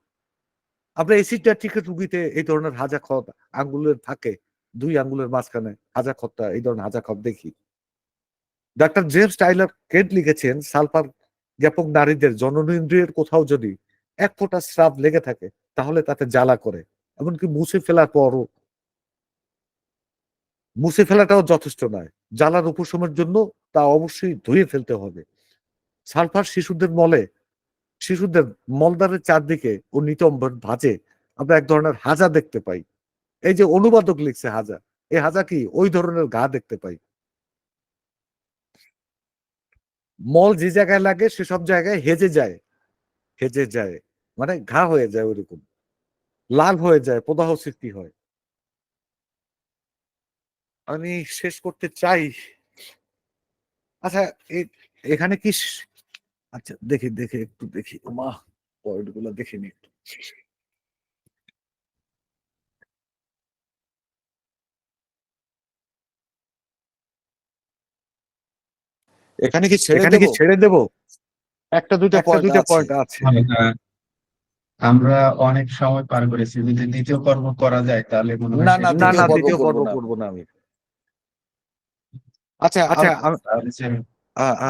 আমরা এসিডার্টিকের রুগীতে এই ধরনের হাজা ক্ষত আঙ্গুলের ফাঁকে, দুই আঙ্গুলের মাঝখানে হাজা ক্ষতটা, এই ধরনের হাজা ক্ষত দেখি। ডাক্তার জেমস টাইলার কেন্ট লিখেছেন, সালফার জ্ঞাপক নারীদের জননেন্দ্রিয়ের কোথাও যদি এক ফোঁটা স্রাব লেগে থাকে তাহলে তাতে জ্বালা করে, এমনকি মুছে ফেলার পরও। মুছে ফেলাটাও যথেষ্ট নয়, জ্বালার উপশমের জন্য তা অবশ্যই ধুয়ে ফেলতে হবে। সালফার শিশুদের মলদ্বারের চারদিকে ও নিতম্বের ভাঁজে আমরা এক ধরনের হাজা দেখতে পাই। এই যে অনুবাদক লিখছে হাজা, এই হাজা কি? ওই ধরনের ঘা দেখতে পাই। মল যে জায়গায় লাগে সেসব জায়গায় হেজে যায়, মানে ঘা হয়ে যায়, ওইরকম লাল হয়ে যায়, প্রদাহ সৃষ্টি হয়। আমি শেষ করতে চাই। আচ্ছা, এখানে কি আচ্ছা দেখি দেখি একটু দেখি, মা পয়েন্ট গুলো দেখিনি একটু। এখানে কি ছেড়ে দেব? একটা দুইটা পয়েন্ট আছে। আমরা অনেক সময় পার করেছি, যদি দ্বিতীয় পর্ব করা যায় তাহলে মনে হয় না শেষ না করা যাবে। দ্বিতীয় পর্ব করবো না আমি। আচ্ছা আচ্ছা, আমি তাহলে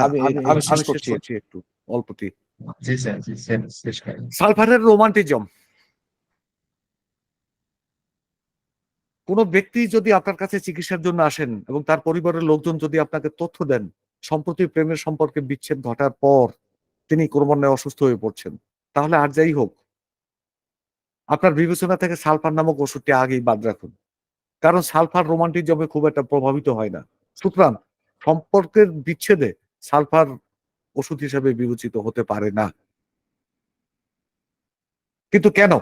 আমি আমি শেষ করছি একটু অল্পটি। জি স্যার, জি স্যার, শেষ করেন। সালফারের রোমান্টিজম। কোন ব্যক্তি যদি আপনার কাছে চিকিৎসার জন্য আসেন এবং তার পরিবারের লোকজন যদি আপনাকে তথ্য দেন সম্প্রতি প্রেমের সম্পর্কে বিচ্ছেদ ঘটার পর তিনি ক্রমান্বয়ে অসুস্থ হয়ে পড়ছেন, তাহলে আর যাই হোক আপনার বিবেচনা থেকে সালফার নামক ওষুধটি আগেই বাদ রাখুন। কারণ সালফার রোমান্টিজমে খুব একটা প্রভাবিত হয় না। সুতরাং সম্পর্কের বিচ্ছেদে সালফার ওষুধ হিসেবে বিবেচিত হতে পারে না। কিন্তু কেন?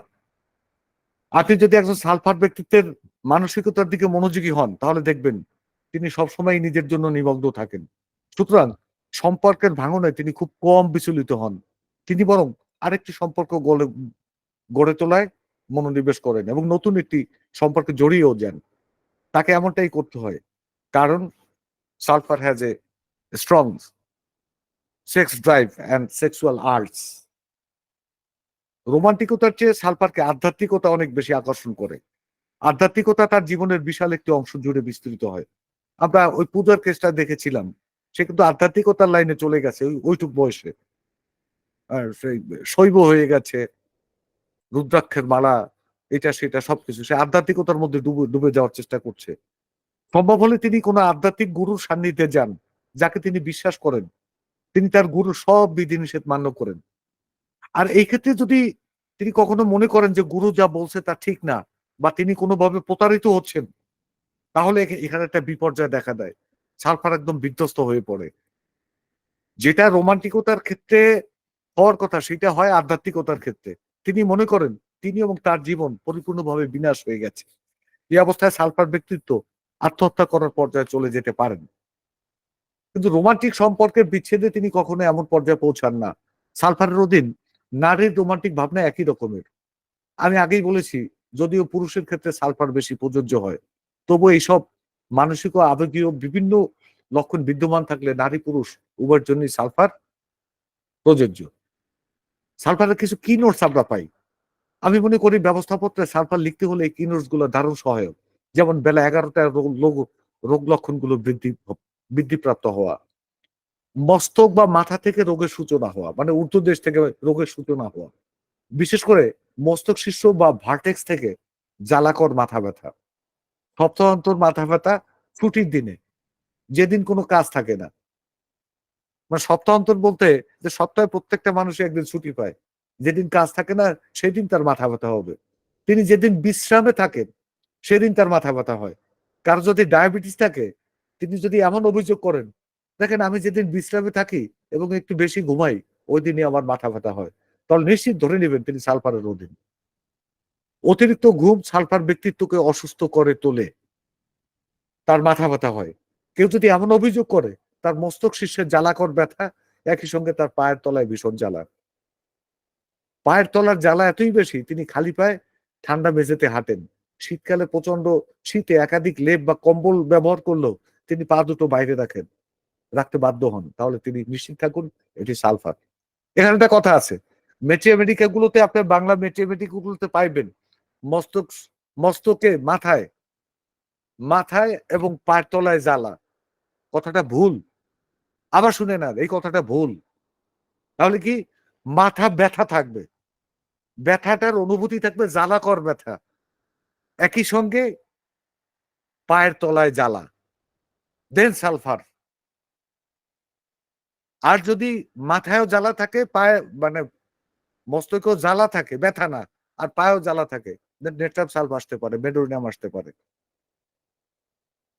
আপনি যদি একজন সালফার ব্যক্তিত্বের মানসিকতার দিকে মনোযোগী হন তাহলে দেখবেন তিনি সবসময় নিজের জন্য নিমগ্ন থাকেন। সুতরাং সম্পর্কের ভাঙনে তিনি খুব কম বিচলিত হন। তিনি বরং আরেকটি সম্পর্ক গড়ে তোলায় মনোনিবেশ করেন এবং নতুন একটি সম্পর্কে জড়িয়েও যান। তাকে এমনটাই করতে হয়, কারণ sulphur has a strong sex drive and sexual arts. রোমান্টিকতার চেয়ে সালফারকে আধ্যাত্মিকতা অনেক বেশি আকর্ষণ করে। আধ্যাত্মিকতা তার জীবনের বিশাল একটি অংশ জুড়ে বিস্তৃত হয়। আমরা ওই পূজার কেসটা দেখেছিলাম, সে কিন্তু আধ্যাত্মিকতার লাইনে চলে গেছে ওইটুক বয়সে, আর সেই শৈব হয়ে গেছে, রুদ্রাক্ষের মালা, এটা সেটা সবকিছু সে আধ্যাত্মিকতার মধ্যে ডুবে ডুবে যাওয়ার চেষ্টা করছে। সম্ভব হলে তিনি কোনো আধ্যাত্মিক গুরুর সান্নিধ্যে যান, যাকে তিনি বিশ্বাস করেন। তিনি তার গুরুর সব বিধিনিষেধ মান্য করেন। আর এই ক্ষেত্রে যদি তিনি কখনো মনে করেন যে গুরু যা বলছে তা ঠিক না, বা তিনি কোনোভাবে প্রতারিত হচ্ছেন, তাহলে এখানে একটা বিপর্যয় দেখা দেয়। সালফার একদম বিধ্বস্ত হয়ে পড়ে। যেটা রোমান্টিকতার ক্ষেত্রে হওয়ার কথা সেটা হয় আধ্যাত্মিকতার ক্ষেত্রে। তিনি মনে করেন তিনি এবং তার জীবন পরিপূর্ণভাবে বিনাশ হয়ে গেছে। এই অবস্থায় সালফার ব্যক্তিত্ব আত্মহত্যা করার পর্যায়ে চলে যেতে পারেন। কিন্তু রোমান্টিক সম্পর্কের বিচ্ছেদে তিনি কখনো এমন পর্যায়ে পৌঁছান না। সালফারের অধীন নারীর রোমান্টিক ভাবনা একই রকমের। আমি আগেই বলেছি, যদিও পুরুষের ক্ষেত্রে সালফার বেশি প্রযোজ্য হয়, তবু এইসব মানসিক ও আবেগীয় বিভিন্ন লক্ষণ বিদ্যমান থাকলে নারী পুরুষ উভয়ের জন্যই সালফার প্রযোজ্য। সালফারের কিছু কি নোটস আমরা পাই। আমি মনে করি ব্যবস্থাপত্রে সালফার লিখতে হলে এই কি নোটস গুলো দারুণ সহায়ক। যেমন বেলা 11টায় রোগ লক্ষণগুলো বৃদ্ধিপ্রাপ্ত হওয়া, মস্তক বা মাথা থেকে রোগের সূচনা হওয়া, মানে ঊর্ধ্বদেশ থেকে রোগের সূচনা হওয়া, বিশেষ করে মস্তক শীর্ষ বা ভার্টেক্স থেকে জ্বালাকর মাথা ব্যথা, সপ্তাহান্তর মাথা ব্যথা ছুটির দিনে, যেদিন কোনো কাজ থাকে না। মানে সপ্তাহান্তর বলতে যে সপ্তাহে প্রত্যেকটা মানুষই একদিন ছুটি পায়, যেদিন কাজ থাকে না সেদিন তার মাথা ব্যথা হবে। তিনি যেদিন বিশ্রামে থাকেন সেদিন তার মাথা ব্যথা হয়। কারো যদি ডায়াবেটিস থাকে, তিনি যদি এমন অভিযোগ করেন, দেখেন আমি যেদিন বিশ্রামে থাকি এবং একটু বেশি ঘুমাই, ওই দিনই আমার মাথা ব্যথা হয়, তাহলে নিশ্চিত ধরে নেবেন তিনি সালফারের অধীন। অতিরিক্ত ঘুম সালফার ব্যক্তিত্বকে অসুস্থ করে তোলে, তার মাথা ব্যথা হয়। কেউ যদি এমন অভিযোগ করে, তার মস্তক শীর্ষে জ্বালাকর ব্যথা, একই সঙ্গে তার পায়ের তলায় ভীষণ জ্বালা। পায়ের তলার জ্বালা এতই বেশি, তিনি খালি পায়ে ঠান্ডা মেঝেতে হাঁটেন। শীতকালে প্রচন্ড শীতে একাধিক লেপ বা কম্বল ব্যবহার করলেও তিনি পা দুটো বাইরে রাখতে বাধ্য হন। তাহলে তিনি নিশ্চিত থাকুন এটি সালফার। এখানে একটা কথা আছে, মেট্রিওমেডিকা গুলোতে আপনার বাংলা মেট্রিওমেডিকা গুলোতে পাইবেন মস্তক মস্তকে মাথায় এবং পায়ের তলায় জ্বালা। কথাটা ভুল। আবার শুনে না, এই কথাটা ভুল। তাহলে কি, মাথা ব্যথা থাকবে, ব্যথাটার অনুভূতি থাকবে জ্বালাকর ব্যথা, একই সঙ্গে পায়ের তলায় জ্বালা, দেন সালফার। আর যদি মাথায়ও জ্বালা থাকে, পায়ে মানে মস্তকেও জ্বালা থাকে, ব্যথা না, আর পায়েও জ্বালা থাকে, দেন নেট্রাপ সালফ আসতে পারে, মেডোরিনাম আসতে পারে।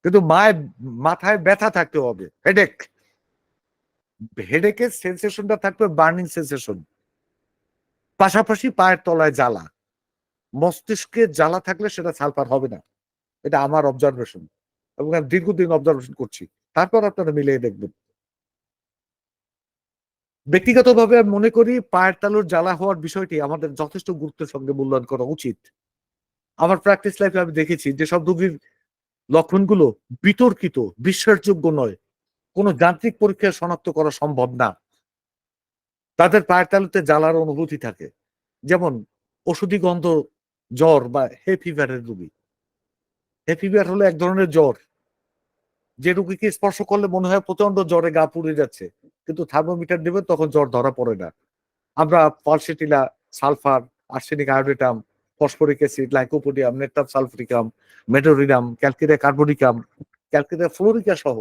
কিন্তু মাথায় ব্যথা থাকতে হবে, হেডেকের সেন্সেশনটা থাকবে বার্নিং সেন্সেশন, পাশাপাশি পায়ের তলায় জ্বালা। মস্তিষ্কে জ্বালা থাকলে সেটা সালফার হবে না। এটা আমার অবজারভেশন, এবং আমি দীর্ঘদিন অবজারভেশন করছি। তারপর আপনারা মিলিয়ে দেখবেন। ব্যক্তিগতভাবে আমি মনে করি পায়ের তালুর জ্বালা হওয়ার বিষয়টি আমাদের যথেষ্ট গুরুত্বের সঙ্গে মূল্যায়ন করা উচিত। আমার প্র্যাকটিস লাইফে আমি দেখেছি যে সব রোগীর লক্ষণগুলো বিতর্কিত, বিশ্বাসযোগ্য নয়, কোনো যান্ত্রিক পরীক্ষায় শনাক্ত করা সম্ভব না। তাদের পায়ের তালুতে জ্বালার অনুভূতি থাকে, যেমন ওষুধি গন্ধ জ্বর বা হে ফিভারের রোগী। হে ফিভার হলো এক ধরনের জ্বর, যে রোগীকে স্পর্শ করলে মনে হয় প্রচন্ড জ্বরে গা পুড়ে যাচ্ছে, কিন্তু থার্মোমিটার দেবেন তখন জ্বর ধরা পড়ে না। আমরা pulsatilla, sulphur, arsenic iodatum, phosphoric acid, lycopodium, natrum sulphuricum, medorrhinum, calcarea carbonica, calcarea fluorica সহ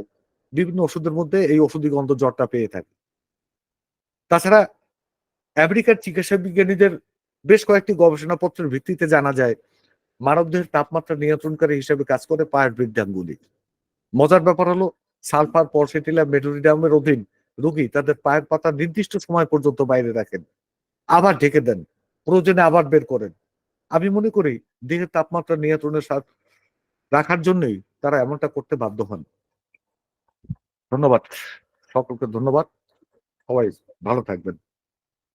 বিভিন্ন ওষুধের মধ্যে এই ওষুধি গন্ধ জ্বরটা পেয়ে থাকে। তাছাড়া আমেরিকার চিকিৎসা বিজ্ঞানীদের বেশ কয়েকটি গবেষণাপত্রের ভিত্তিতে জানা যায় মানবদেহের তাপমাত্রা নিয়ন্ত্রণকারী হিসেবে কাজ করে পায়ের বৃদ্ধাঙ্গুলি। মজার ব্যাপার হলো, সালফার, পরসেটিলা, মেডোরিনামের অধীন রোগী তাদের পায়ের পাতা নির্দিষ্ট সময় পর্যন্ত বাইরে রাখেন, আবার ঢেকে দেন, প্রয়োজনে আবার বের করেন। আমি মনে করি দেহের তাপমাত্রা নিয়ন্ত্রণের রাখার জন্যই তারা এমনটা করতে বাধ্য হন। ধন্যবাদ সকলকে, ধন্যবাদ। সবাই ভালো থাকবেন।